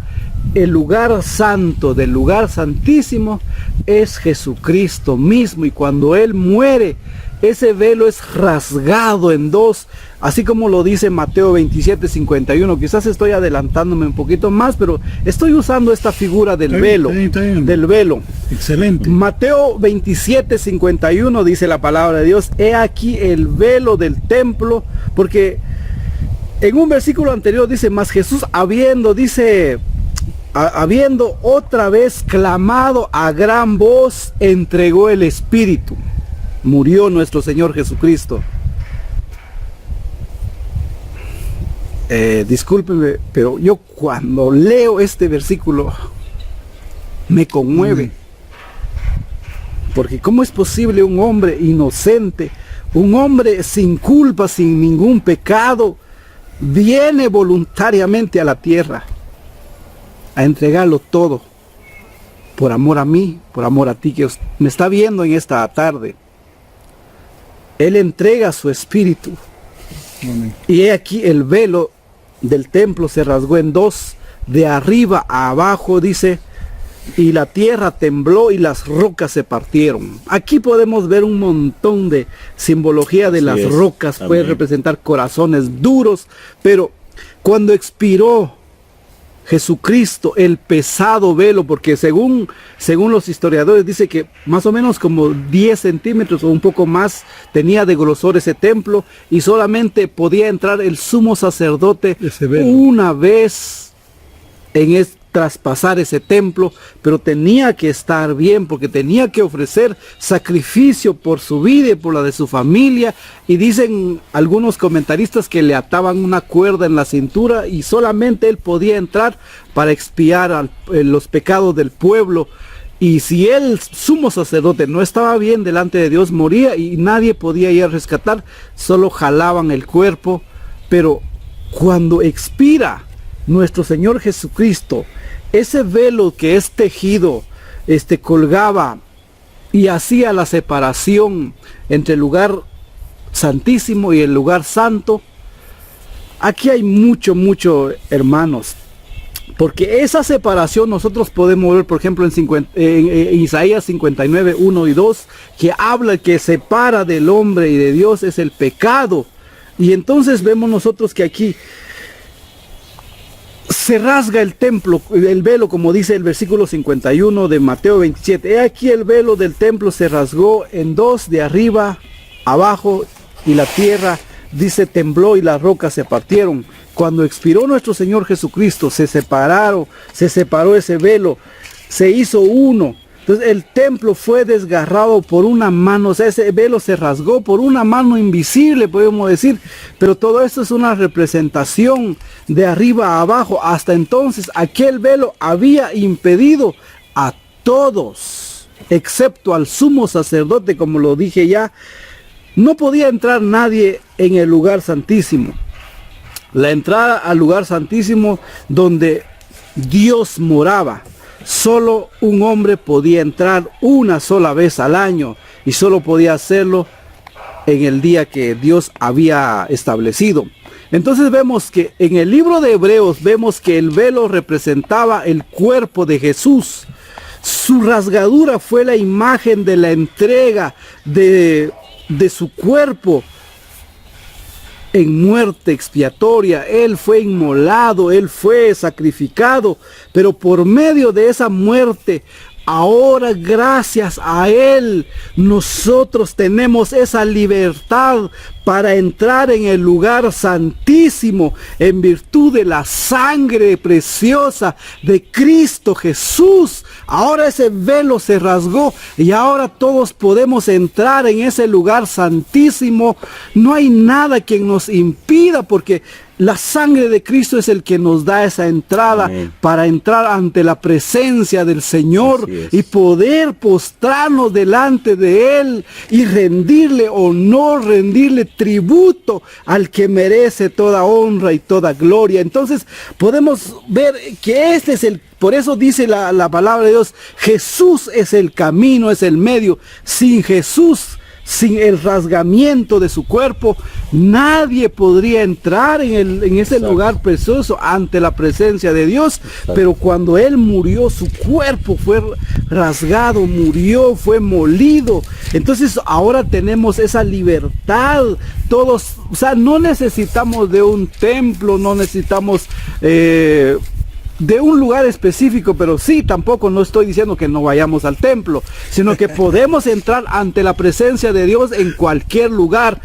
el lugar santo del lugar santísimo es Jesucristo mismo, y cuando Él muere ese velo es rasgado en dos, así como lo dice Mateo 27:51. Quizás estoy adelantándome un poquito más, pero estoy usando esta figura del velo. Del velo. Excelente. Mateo 27:51 dice la palabra de Dios, he aquí el velo del templo, porque en un versículo anterior dice, mas Jesús habiendo otra vez clamado a gran voz, entregó el Espíritu. Murió nuestro Señor Jesucristo. Discúlpenme, pero yo cuando leo este versículo me conmueve. Porque ¿cómo es posible un hombre inocente, un hombre sin culpa, sin ningún pecado, viene voluntariamente a la tierra a entregarlo todo por amor a mí, por amor a ti que me está viendo en esta tarde? Él entrega su espíritu. Amén. Y he aquí el velo del templo se rasgó en dos, de arriba a abajo, dice, y la tierra tembló y las rocas se partieron. Aquí podemos ver un montón de simbología de Así las es. rocas. Puede Amén. representar corazones duros, pero cuando expiró Jesucristo, el pesado velo, porque según los historiadores dice que más o menos como 10 centímetros o un poco más tenía de grosor ese templo, y solamente podía entrar el sumo sacerdote Ese velo. una vez traspasar ese templo, pero tenía que estar bien porque tenía que ofrecer sacrificio por su vida y por la de su familia. Y dicen algunos comentaristas que le ataban una cuerda en la cintura y solamente él podía entrar para expiar los pecados del pueblo. Y si el sumo sacerdote no estaba bien delante de Dios, moría y nadie podía ir a rescatar, solo jalaban el cuerpo. Pero cuando expira nuestro Señor Jesucristo, ese velo que es tejido, colgaba y hacía la separación entre el lugar santísimo y el lugar santo. Aquí hay mucho, hermanos, porque esa separación nosotros podemos ver, por ejemplo, en Isaías 59, 1 y 2, que habla que separa del hombre y de Dios es el pecado. Y entonces vemos nosotros que aquí se rasga el templo, el velo, como dice el versículo 51 de Mateo 27. He aquí el velo del templo se rasgó en dos, de arriba abajo, y la tierra, dice, tembló y las rocas se partieron. Cuando expiró nuestro Señor Jesucristo, se separó ese velo, se hizo uno. Entonces el templo fue desgarrado por una mano, o sea, ese velo se rasgó por una mano invisible, podemos decir, pero todo esto es una representación de arriba a abajo. Hasta entonces aquel velo había impedido a todos, excepto al sumo sacerdote, como lo dije ya. No podía entrar nadie en el lugar santísimo. La entrada al lugar santísimo donde Dios moraba, solo un hombre podía entrar una sola vez al año, y solo podía hacerlo en el día que Dios había establecido. Entonces vemos que en el libro de Hebreos vemos que el velo representaba el cuerpo de Jesús. Su rasgadura fue la imagen de la entrega de su cuerpo en muerte expiatoria. Él fue inmolado, Él fue sacrificado, pero por medio de esa muerte, ahora gracias a Él, nosotros tenemos esa libertad para entrar en el lugar santísimo en virtud de la sangre preciosa de Cristo Jesús. Ahora ese velo se rasgó y ahora todos podemos entrar en ese lugar santísimo. No hay nada que nos impida, porque la sangre de Cristo es el que nos da esa entrada. Amén. Para entrar ante la presencia del Señor y poder postrarnos delante de Él y rendirle honor, rendirle tributo al que merece toda honra y toda gloria. Entonces podemos ver que este es por eso dice la palabra de Dios, Jesús es el camino, es el medio. Sin Jesús, sin el rasgamiento de su cuerpo, nadie podría entrar en ese lugar precioso ante la presencia de Dios. Exacto. Pero cuando Él murió, su cuerpo fue rasgado, murió, fue molido. Entonces ahora tenemos esa libertad. Todos, o sea, no necesitamos de un templo, no necesitamos de un lugar específico, pero sí, tampoco no estoy diciendo que no vayamos al templo, sino que podemos entrar ante la presencia de Dios en cualquier lugar.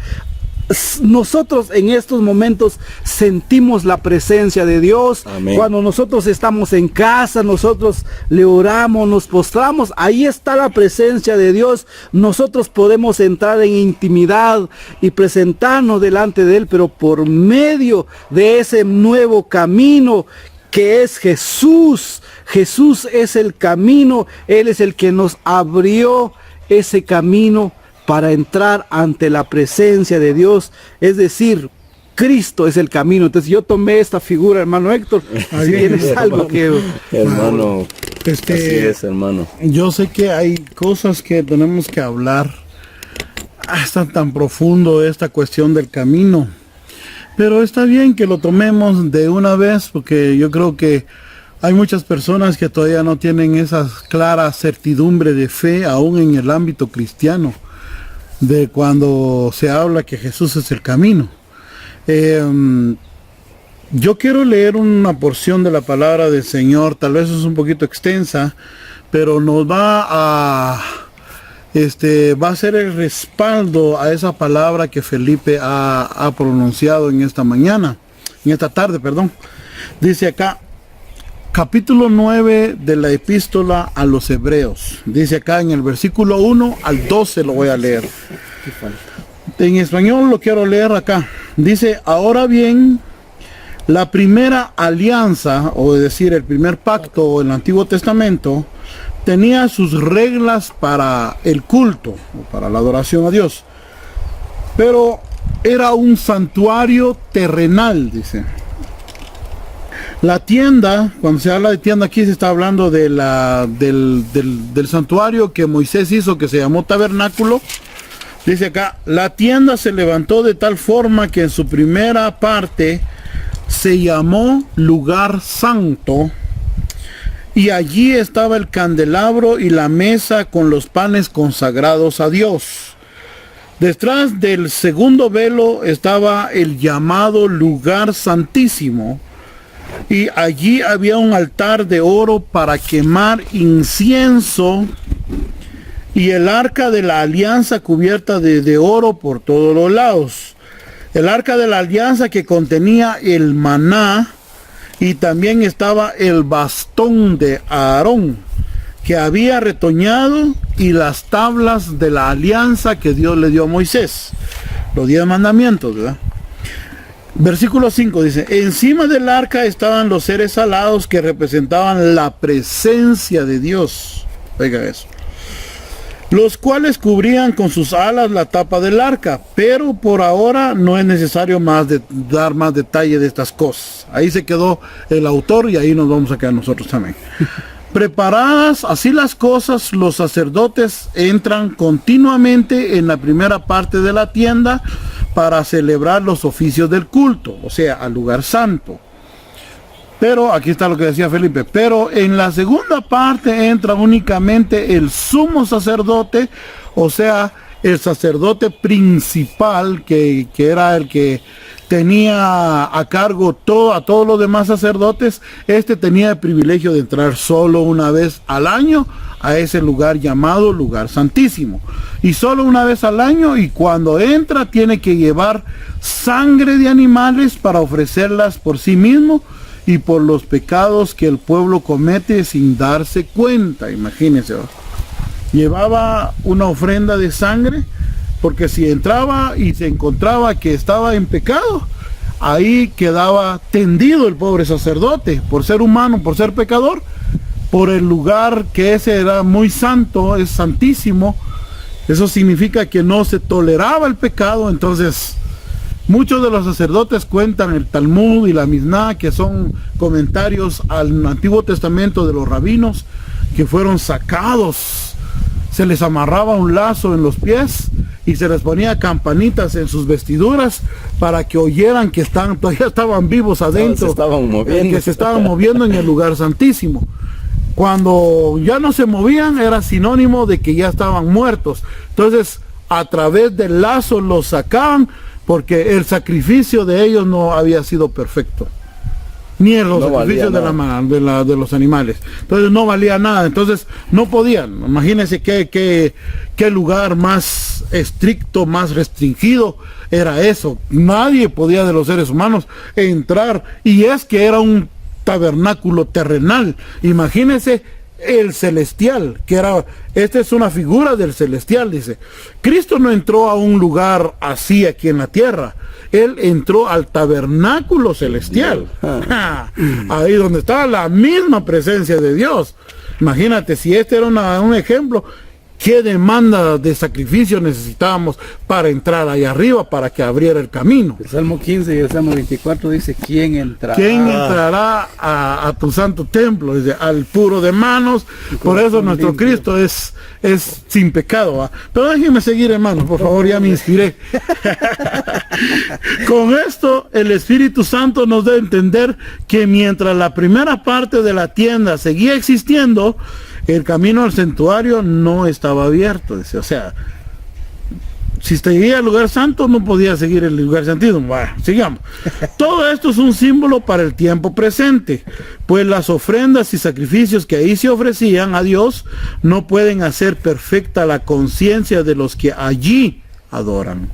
Nosotros en estos momentos sentimos la presencia de Dios. Amén. Cuando nosotros estamos en casa, nosotros le oramos, nos postramos, ahí está la presencia de Dios. Nosotros podemos entrar en intimidad y presentarnos delante de Él, pero por medio de ese nuevo camino que es Jesús. Jesús es el camino, Él es el que nos abrió ese camino para entrar ante la presencia de Dios. Es decir, Cristo es el camino. Entonces yo tomé esta figura, hermano Héctor. Si tienes algo que... Hermano, así es, hermano. Yo sé que hay cosas que tenemos que hablar. Está tan profundo esta cuestión del camino. Pero está bien que lo tomemos de una vez, porque yo creo que hay muchas personas que todavía no tienen esa clara certidumbre de fe, aún en el ámbito cristiano, de cuando se habla que Jesús es el camino. Yo quiero leer una porción de la palabra del Señor, tal vez es un poquito extensa, pero nos va a ser el respaldo a esa palabra que Felipe ha pronunciado en esta tarde. Dice acá, capítulo 9 de la epístola a los Hebreos. Dice acá en el versículo 1 al 12, lo voy a leer. En español lo quiero leer acá. Dice, ahora bien, la primera alianza, o es decir, el primer pacto en el Antiguo Testamento, tenía sus reglas para el culto, o para la adoración a Dios. Pero era un santuario terrenal, dice. La tienda, cuando se habla de tienda aquí se está hablando de del santuario que Moisés hizo, que se llamó tabernáculo. Dice acá, la tienda se levantó de tal forma que en su primera parte se llamó lugar santo, y allí estaba el candelabro y la mesa con los panes consagrados a Dios. Detrás del segundo velo estaba el llamado lugar santísimo, y allí había un altar de oro para quemar incienso, y el arca de la alianza cubierta de oro por todos los lados. El arca de la alianza que contenía el maná, y también estaba el bastón de Aarón, que había retoñado, y las tablas de la alianza que Dios le dio a Moisés. Los 10 mandamientos, ¿verdad? Versículo 5 dice, encima del arca estaban los seres alados que representaban la presencia de Dios. Oiga eso. Los cuales cubrían con sus alas la tapa del arca, pero por ahora no es necesario dar más detalle de estas cosas. Ahí se quedó el autor y ahí nos vamos a quedar nosotros también. Preparadas así las cosas, los sacerdotes entran continuamente en la primera parte de la tienda para celebrar los oficios del culto, o sea, al lugar santo. Pero, aquí está lo que decía Felipe, pero en la segunda parte entra únicamente el sumo sacerdote, o sea, el sacerdote principal, que era el que tenía a cargo a todos los demás sacerdotes. Este tenía el privilegio de entrar solo una vez al año a ese lugar llamado lugar santísimo, y solo una vez al año, y cuando entra tiene que llevar sangre de animales para ofrecerlas por sí mismo y por los pecados que el pueblo comete sin darse cuenta. Imagínense, ¿no? Llevaba una ofrenda de sangre, porque si entraba y se encontraba que estaba en pecado, ahí quedaba tendido el pobre sacerdote, por ser humano, por ser pecador, por el lugar que ese era muy santo, es santísimo. Eso significa que no se toleraba el pecado. Entonces, muchos de los sacerdotes cuentan el Talmud y la Misná, que son comentarios al Antiguo Testamento de los rabinos, que fueron sacados. Se les amarraba un lazo en los pies y se les ponía campanitas en sus vestiduras para que oyeran que todavía estaban vivos adentro, que se estaban moviendo en el lugar santísimo. Cuando ya no se movían era sinónimo de que ya estaban muertos. Entonces, a través del lazo los sacaban, porque el sacrificio de ellos no había sido perfecto, ni en los sacrificios de los animales. Entonces no valía nada, entonces no podían. Imagínense qué lugar más estricto, más restringido era eso. Nadie podía, de los seres humanos, entrar, y es que era un tabernáculo terrenal. Imagínense el celestial, esta es una figura del celestial. Dice, Cristo no entró a un lugar así aquí en la tierra, él entró al tabernáculo celestial, ahí donde estaba la misma presencia de Dios. Imagínate, si este era un ejemplo, ¿qué demanda de sacrificio necesitábamos para entrar ahí arriba, para que abriera el camino? El Salmo 15 y el Salmo 24 dice, ¿quién entrará? ¿Quién entrará a tu santo templo? Dice, al puro de manos. Por eso nuestro limpio. Cristo es sin pecado, ¿va? Pero déjenme seguir, hermanos, por favor, ya me inspiré. Con esto, el Espíritu Santo nos da a entender que mientras la primera parte de la tienda seguía existiendo, el camino al santuario no estaba abierto. O sea, si seguía al lugar santo, no podía seguir el lugar santísimo. Bueno, sigamos. Todo esto es un símbolo para el tiempo presente, pues las ofrendas y sacrificios que ahí se ofrecían a Dios no pueden hacer perfecta la conciencia de los que allí adoran.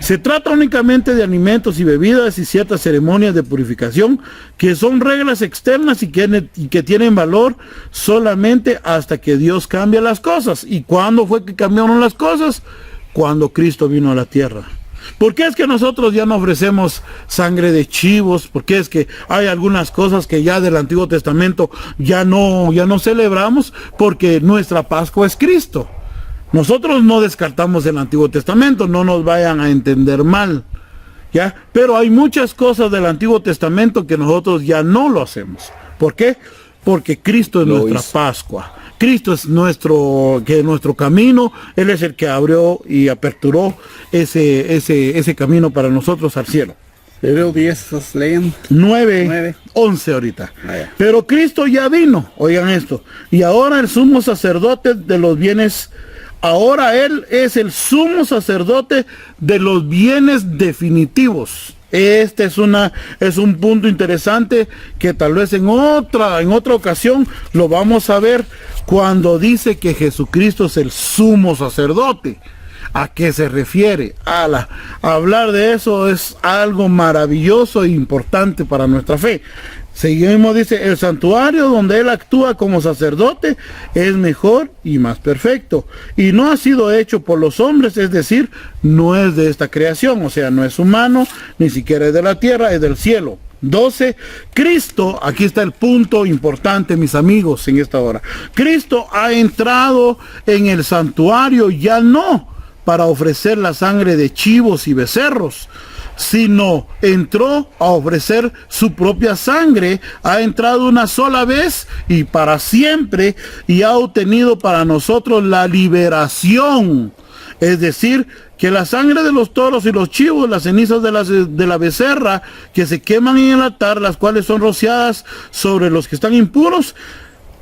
Se trata únicamente de alimentos y bebidas y ciertas ceremonias de purificación, que son reglas externas y que tienen valor solamente hasta que Dios cambia las cosas. ¿Y cuándo fue que cambiaron las cosas? Cuando Cristo vino a la tierra. ¿Por qué es que nosotros ya no ofrecemos sangre de chivos? ¿Por qué es que hay algunas cosas que ya del Antiguo Testamento ya no celebramos? Porque nuestra Pascua es Cristo. Nosotros no descartamos el Antiguo Testamento, no nos vayan a entender mal, ¿ya? Pero hay muchas cosas del Antiguo Testamento que nosotros ya no lo hacemos. ¿Por qué? Porque Cristo es nuestra Pascua. Cristo es nuestro camino. Él es el que abrió y aperturó ese camino para nosotros al cielo. Hebreo 10, ¿estás leyendo? 9, 11 ahorita. Pero Cristo ya vino, oigan esto, y ahora el sumo sacerdote de los bienes. Ahora Él es el sumo sacerdote de los bienes definitivos. Este es un punto interesante que tal vez en otra ocasión lo vamos a ver cuando dice que Jesucristo es el sumo sacerdote. ¿A qué se refiere? Hablar de eso es algo maravilloso e importante para nuestra fe. Seguimos, dice, el santuario donde él actúa como sacerdote es mejor y más perfecto. Y no ha sido hecho por los hombres, es decir, no es de esta creación, o sea, no es humano, ni siquiera es de la tierra, es del cielo. 12. Cristo, aquí está el punto importante, mis amigos, en esta hora. Cristo ha entrado en el santuario ya no para ofrecer la sangre de chivos y becerros, sino entró a ofrecer su propia sangre. Ha entrado una sola vez y para siempre, y ha obtenido para nosotros la liberación. Es decir, que la sangre de los toros y los chivos, las cenizas de la becerra que se queman en el altar, las cuales son rociadas sobre los que están impuros,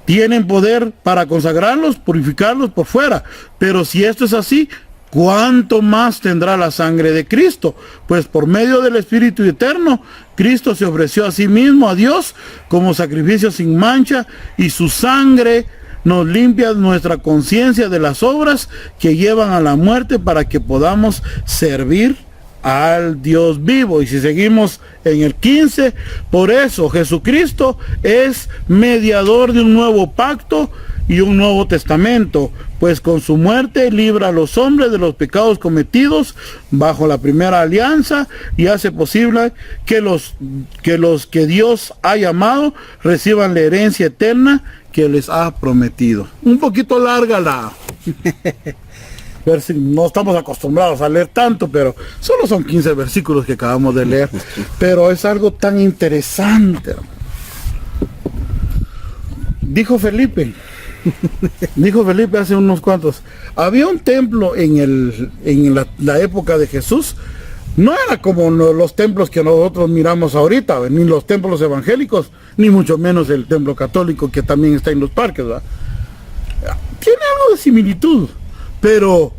tienen poder para consagrarlos, purificarlos por fuera. Pero si esto es así, ¿cuánto más tendrá la sangre de Cristo? Pues por medio del Espíritu Eterno, Cristo se ofreció a sí mismo, a Dios, como sacrificio sin mancha, y su sangre nos limpia nuestra conciencia de las obras que llevan a la muerte para que podamos servir al Dios vivo. Y si seguimos en el 15, por eso Jesucristo es mediador de un nuevo pacto y un nuevo testamento, pues con su muerte libra a los hombres de los pecados cometidos bajo la primera alianza y hace posible que los que Dios ha llamado reciban la herencia eterna que les ha prometido. Un poquito larga la... ver si no estamos acostumbrados a leer tanto, pero solo son 15 versículos que acabamos de leer, pero es algo tan interesante. Dijo Felipe hace unos cuantos, había un templo en la época de Jesús. No era como los templos que nosotros miramos ahorita, ni los templos evangélicos, ni mucho menos el templo católico que también está en los parques, ¿verdad? Tiene algo de similitud, pero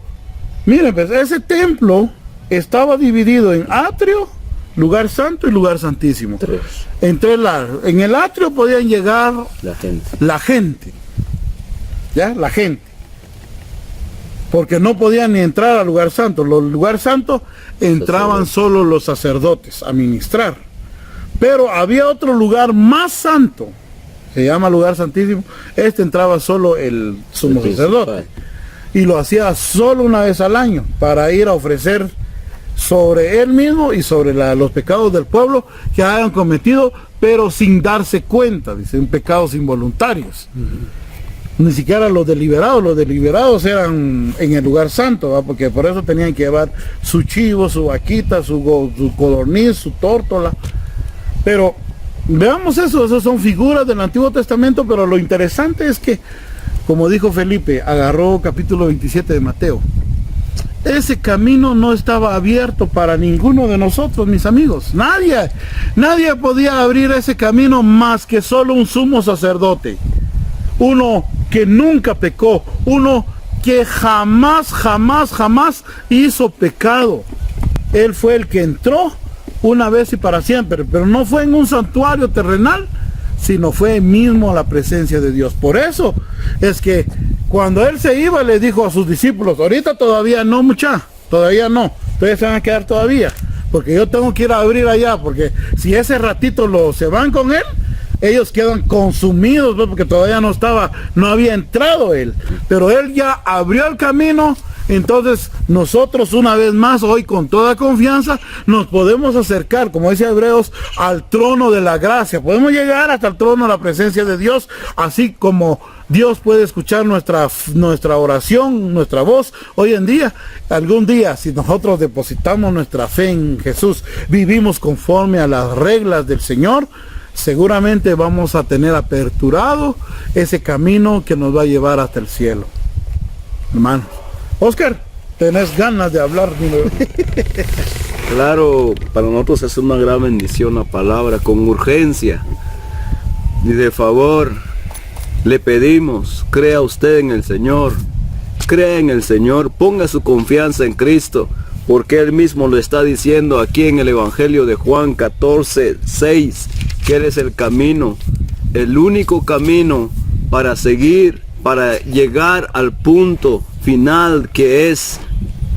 miren, pues, ese templo estaba dividido en atrio, lugar santo y lugar santísimo. En el atrio podían llegar la gente, ¿ya? La gente, porque no podían ni entrar al lugar santo. Los lugar santo entraban solo los sacerdotes a ministrar, pero había otro lugar más santo, se llama lugar santísimo. Este entraba solo el sumo sacerdote, y lo hacía solo una vez al año para ir a ofrecer sobre él mismo y sobre los pecados del pueblo que hayan cometido, pero sin darse cuenta, dicen, pecados involuntarios. Ni siquiera los deliberados eran en el lugar santo, ¿va? Porque por eso tenían que llevar su chivo, su vaquita, su codorniz, su tórtola. Pero veamos esas son figuras del Antiguo Testamento, pero lo interesante es que, como dijo Felipe, agarró capítulo 27 de Mateo. Ese camino no estaba abierto para ninguno de nosotros, mis amigos. Nadie podía abrir ese camino más que solo un sumo sacerdote. Uno que nunca pecó, uno que jamás hizo pecado. Él fue el que entró una vez y para siempre, pero no fue en un santuario terrenal, sino fue mismo a la presencia de Dios. Por eso es que cuando él se iba, le dijo a sus discípulos, ahorita todavía no, todavía no, ustedes se van a quedar todavía, porque yo tengo que ir a abrir allá, porque si ese ratito se van con él, ellos quedan consumidos, porque todavía no había entrado él, pero él ya abrió el camino. Entonces nosotros una vez más hoy con toda confianza nos podemos acercar, como dice Hebreos, al trono de la gracia. Podemos llegar hasta el trono de la presencia de Dios, así como Dios puede escuchar nuestra oración, nuestra voz. Hoy en día, algún día, si nosotros depositamos nuestra fe en Jesús, vivimos conforme a las reglas del Señor, seguramente vamos a tener aperturado ese camino que nos va a llevar hasta el cielo. Hermano Oscar, tenés ganas de hablar. Claro, para nosotros es una gran bendición la palabra, con urgencia. Y de favor, le pedimos, crea usted en el Señor, crea en el Señor, ponga su confianza en Cristo, porque Él mismo lo está diciendo aquí en el Evangelio de Juan 14:6, que Él es el camino, el único camino para seguir, para llegar al punto final que es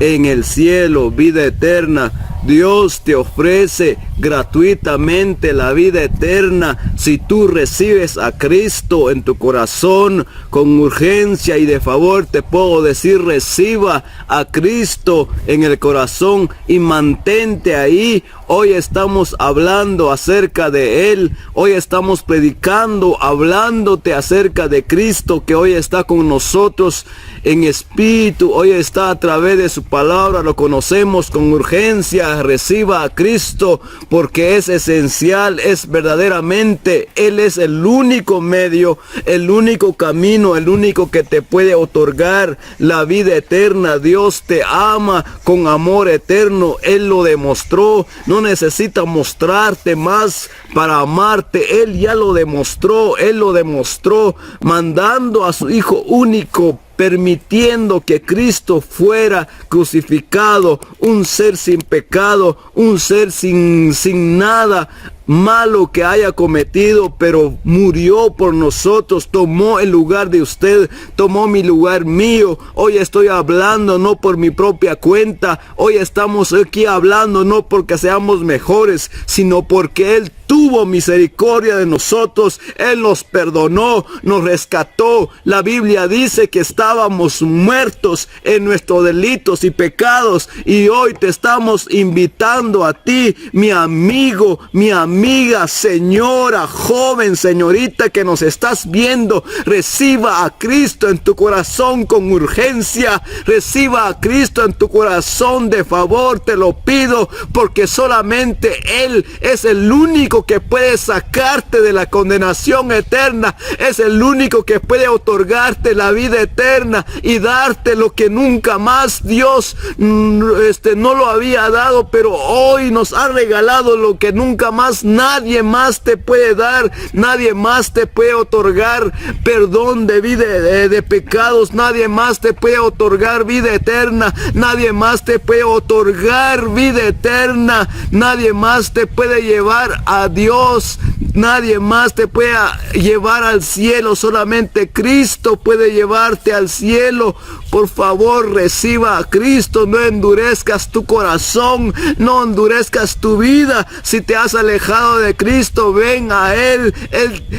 en el cielo, vida eterna. Dios te ofrece gratuitamente la vida eterna si tú recibes a Cristo en tu corazón con urgencia y de favor. Te puedo decir, reciba a Cristo en el corazón y mantente ahí. Hoy estamos hablando acerca de Él. Hoy estamos predicando, hablándote acerca de Cristo, que hoy está con nosotros en espíritu. Hoy está a través de su palabra. Lo conocemos con urgencia. Reciba a Cristo porque es esencial, es verdaderamente, Él es el único medio, el único camino, el único que te puede otorgar la vida eterna. Dios te ama con amor eterno. Él lo demostró. No necesita mostrarte más para amarte. Él ya lo demostró. Él lo demostró mandando a su Hijo único, permitiendo que Cristo fuera crucificado, un ser sin pecado, un ser sin nada malo que haya cometido, pero murió por nosotros, tomó el lugar de usted, tomó mi lugar mío. Hoy estoy hablando no por mi propia cuenta, hoy estamos aquí hablando no porque seamos mejores, sino porque Él tuvo misericordia de nosotros. Él nos perdonó, nos rescató. La Biblia dice que estábamos muertos en nuestros delitos y pecados, y hoy te estamos invitando a ti, mi amigo, mi amiga, señora, joven, señorita que nos estás viendo. Reciba a Cristo en tu corazón con urgencia. Reciba a Cristo en tu corazón de favor, te lo pido, porque solamente Él es el único que puede sacarte de la condenación eterna. Es el único que puede otorgarte la vida eterna y darte lo que nunca más Dios no lo había dado, pero hoy nos ha regalado lo que nunca más nadie más te puede dar. Nadie más te puede otorgar perdón de vida, de pecados. Nadie más te puede otorgar vida eterna. Nadie más te puede otorgar vida eterna. Nadie más te puede llevar a Dios. Nadie más te puede llevar al cielo. Solamente Cristo puede llevarte al cielo. Por favor, reciba a Cristo. No endurezcas tu corazón. No endurezcas tu vida. Si te has alejado de Cristo, ven a Él.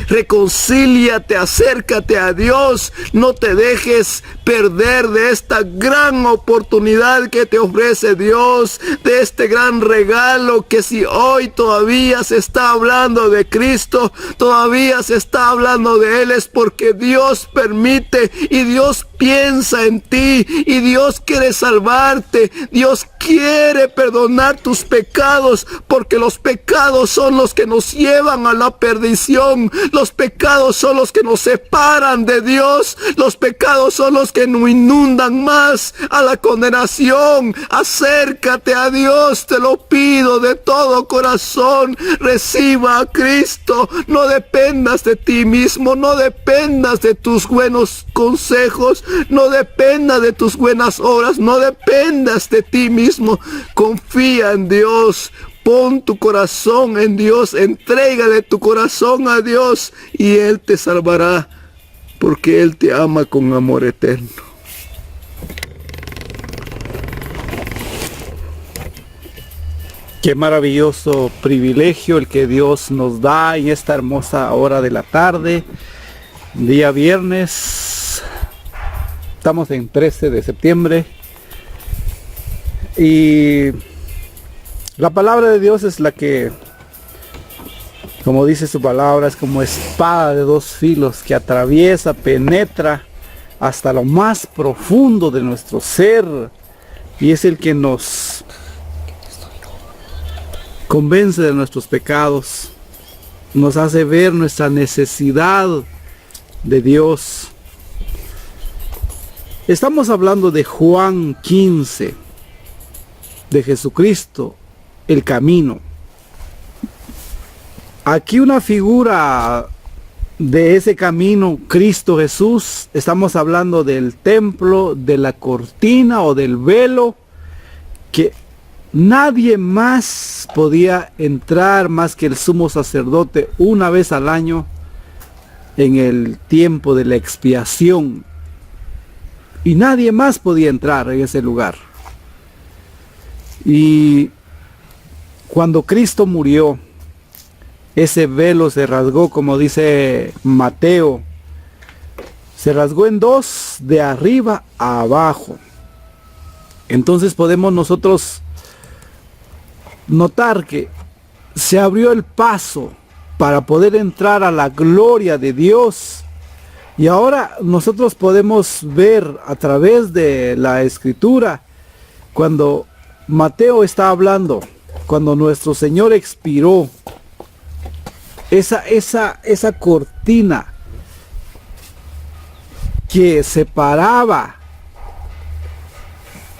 Reconcíliate, acércate a Dios. No te dejes perder de esta gran oportunidad que te ofrece Dios, de este gran regalo, que si hoy todavía se está hablando de Cristo, todavía se está hablando de Él, es porque Dios permite y Dios piensa en ti y Dios quiere salvarte. Dios quiere perdonar tus pecados, porque los pecados son los que nos llevan a la perdición. Los pecados son los que nos separan de Dios. Los pecados son los que nos inundan más a la condenación. Acércate a Dios, te lo pido de todo corazón. Reciba a Cristo. No dependas de ti mismo, no dependas de tus buenos consejos, no dependas de tus buenas obras, no dependas de ti mismo. Confía en Dios. Pon tu corazón en Dios, entrégale tu corazón a Dios y Él te salvará, porque Él te ama con amor eterno. Qué maravilloso privilegio el que Dios nos da en esta hermosa hora de la tarde, día viernes. Estamos en 13 de septiembre y la palabra de Dios es la que, como dice su palabra, es como espada de dos filos que atraviesa, penetra hasta lo más profundo de nuestro ser, y es el que nos convence de nuestros pecados, nos hace ver nuestra necesidad de Dios. Estamos hablando de Juan 15, de Jesucristo, el camino. Aquí una figura de ese camino, Cristo Jesús. Estamos hablando del templo, de la cortina o del velo que nadie más podía entrar más que el sumo sacerdote una vez al año en el tiempo de la expiación. Y nadie más podía entrar en ese lugar. Y cuando Cristo murió, ese velo se rasgó, como dice Mateo, se rasgó en dos, de arriba a abajo. Entonces podemos nosotros notar que se abrió el paso para poder entrar a la gloria de Dios. Y ahora nosotros podemos ver a través de la escritura, cuando Mateo está hablando, cuando nuestro Señor expiró, esa cortina que separaba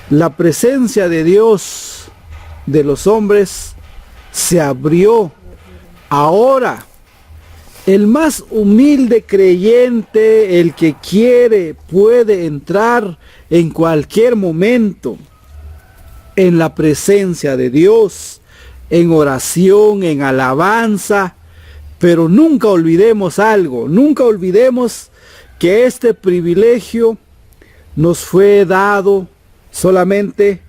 la presencia de Dios de los hombres se abrió. Ahora, el más humilde creyente, el que quiere, puede entrar en cualquier momento en la presencia de Dios, en oración, en alabanza. Pero nunca olvidemos algo, nunca olvidemos que este privilegio nos fue dado solamente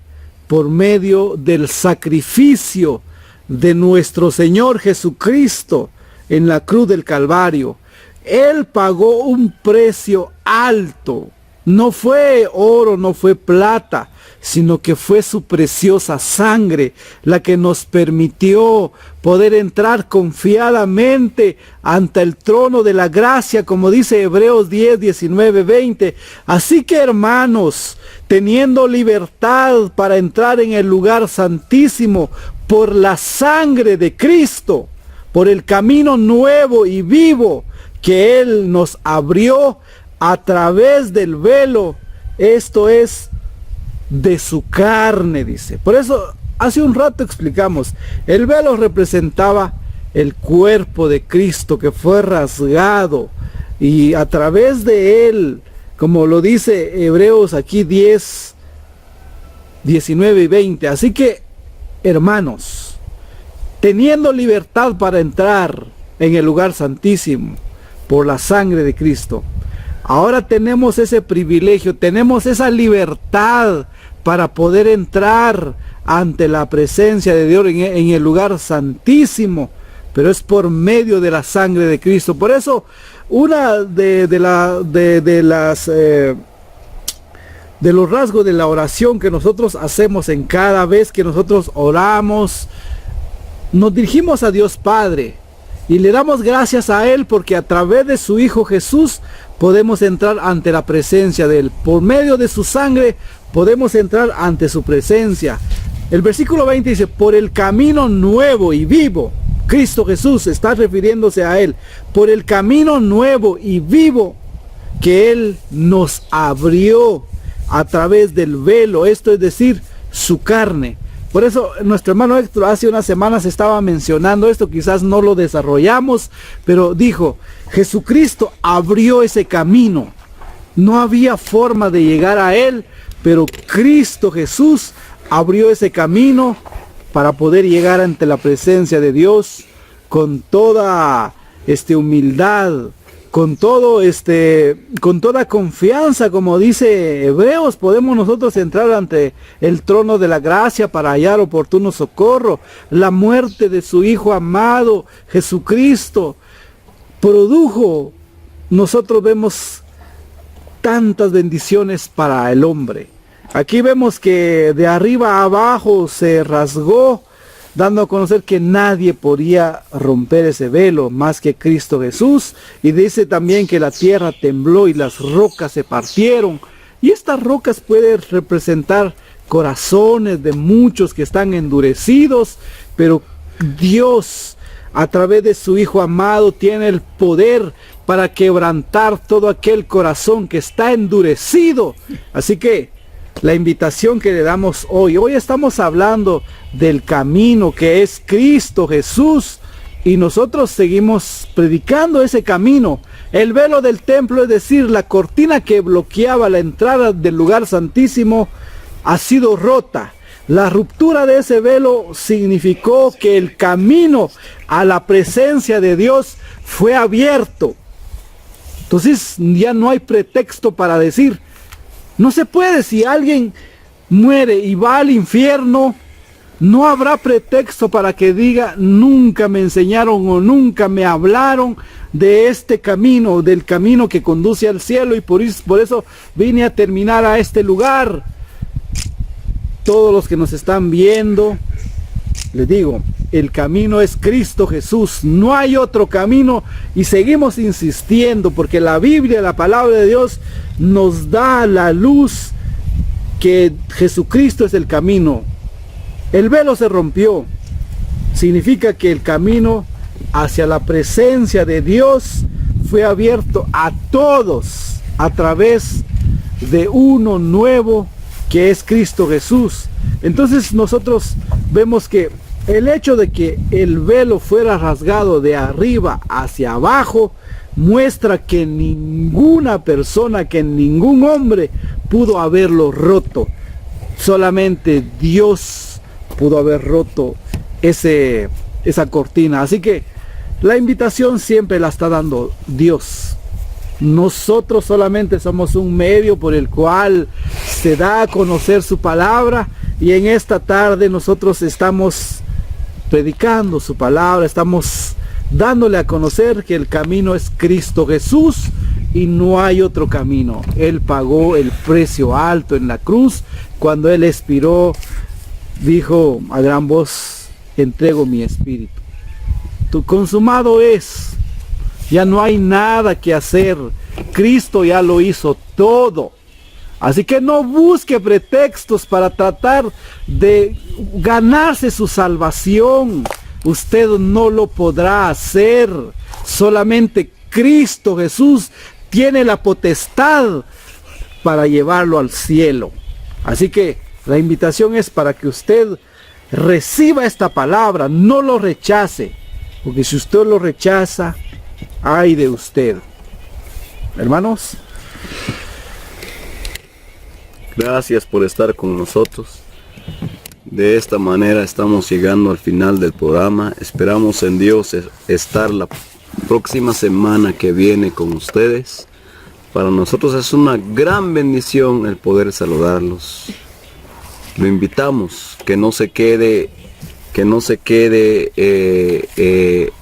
por medio del sacrificio de nuestro Señor Jesucristo en la cruz del Calvario. Él pagó un precio alto. No fue oro, no fue plata, sino que fue su preciosa sangre la que nos permitió poder entrar confiadamente ante el trono de la gracia, como dice Hebreos 10, 19, 20. Así que, hermanos, teniendo libertad para entrar en el lugar santísimo por la sangre de Cristo, por el camino nuevo y vivo que Él nos abrió a través del velo, esto es de su carne, dice. Por eso hace un rato explicamos, el velo representaba el cuerpo de Cristo que fue rasgado, y a través de él, como lo dice Hebreos aquí 10, 19 y 20. Así que, hermanos, teniendo libertad para entrar en el lugar santísimo por la sangre de Cristo, ahora tenemos ese privilegio, tenemos esa libertad para poder entrar ante la presencia de Dios en el lugar santísimo, pero es por medio de la sangre de Cristo. Por eso, una de los rasgos de la oración que nosotros hacemos en cada vez que nosotros oramos, nos dirigimos a Dios Padre y le damos gracias a Él porque a través de su Hijo Jesús podemos entrar ante la presencia de Él. Por medio de su sangre podemos entrar ante su presencia. El versículo 20 dice, por el camino nuevo y vivo. Cristo Jesús está refiriéndose a Él. Por el camino nuevo y vivo que Él nos abrió a través del velo, esto es decir, su carne. Por eso nuestro hermano Héctor hace unas semanas estaba mencionando esto, quizás no lo desarrollamos, pero dijo, Jesucristo abrió ese camino. No había forma de llegar a Él, pero Cristo Jesús abrió ese camino para poder llegar ante la presencia de Dios con toda humildad, con toda confianza, como dice Hebreos, podemos nosotros entrar ante el trono de la gracia para hallar oportuno socorro. La muerte de su Hijo amado, Jesucristo, produjo, nosotros vemos tantas bendiciones para el hombre. Aquí vemos que de arriba a abajo se rasgó, dando a conocer que nadie podía romper ese velo más que Cristo Jesús. Y dice también que la tierra tembló y las rocas se partieron. Y estas rocas pueden representar corazones de muchos que están endurecidos, pero Dios, a través de su Hijo amado, tiene el poder para quebrantar todo aquel corazón que está endurecido. Así que la invitación que le damos hoy estamos hablando del camino que es Cristo Jesús, y nosotros seguimos predicando ese camino. El velo del templo, es decir, la cortina que bloqueaba la entrada del lugar santísimo, ha sido rota. La ruptura de ese velo significó que el camino a la presencia de Dios fue abierto. Entonces ya no hay pretexto para decir, no se puede. Si alguien muere y va al infierno, no habrá pretexto para que diga, nunca me enseñaron o nunca me hablaron de este camino, del camino que conduce al cielo, y por eso vine a terminar a este lugar. Todos los que nos están viendo, les digo, el camino es Cristo Jesús, no hay otro camino, y seguimos insistiendo porque la Biblia, la palabra de Dios, nos da la luz que Jesucristo es el camino. El velo se rompió, significa que el camino hacia la presencia de Dios fue abierto a todos a través de uno nuevo, que es Cristo Jesús. Entonces nosotros vemos que el hecho de que el velo fuera rasgado de arriba hacia abajo muestra que ninguna persona, que ningún hombre pudo haberlo roto. Solamente Dios pudo haber roto esa cortina. Así que la invitación siempre la está dando Dios. Nosotros solamente somos un medio por el cual se da a conocer su palabra, y en esta tarde nosotros estamos predicando su palabra, estamos dándole a conocer que el camino es Cristo Jesús y no hay otro camino. Él pagó el precio alto en la cruz. Cuando Él expiró, dijo a gran voz, entrego mi espíritu. Tu consumado es. Ya no hay nada que hacer. Cristo ya lo hizo todo. Así que no busque pretextos para tratar de ganarse su salvación. Usted no lo podrá hacer. Solamente Cristo Jesús tiene la potestad para llevarlo al cielo. Así que la invitación es para que usted reciba esta palabra, no lo rechace. Porque si usted lo rechaza, ay de usted. Hermanos, gracias por estar con nosotros. De esta manera estamos llegando al final del programa. Esperamos en Dios estar la próxima semana que viene con ustedes. Para nosotros es una gran bendición el poder saludarlos. Lo invitamos que no se quede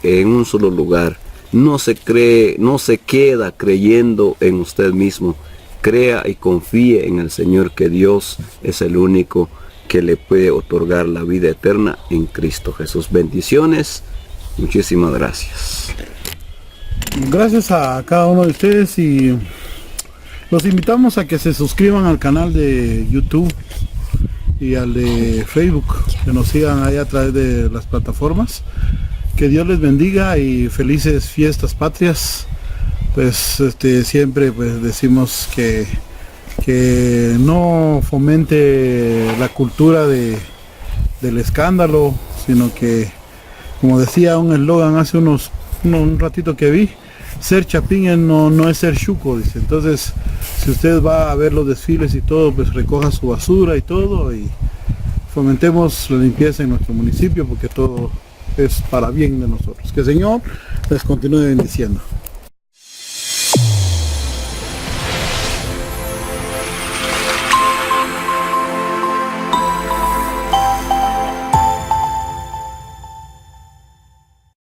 en un solo lugar. No se queda creyendo en usted mismo. Crea y confíe en el Señor, que Dios es el único que le puede otorgar la vida eterna en Cristo Jesús. Bendiciones. Muchísimas gracias. Gracias a cada uno de ustedes, y los invitamos a que se suscriban al canal de YouTube y al de Facebook, que nos sigan ahí a través de las plataformas. Que Dios les bendiga y felices fiestas patrias. Pues siempre pues decimos que no fomente la cultura del escándalo, sino que, como decía un eslogan hace un ratito que vi, ser chapín no es ser chuco, dice. Entonces, si usted va a ver los desfiles y todo, pues recoja su basura y todo, y fomentemos la limpieza en nuestro municipio, porque todo es para bien de nosotros. Que el Señor les continúe bendiciendo.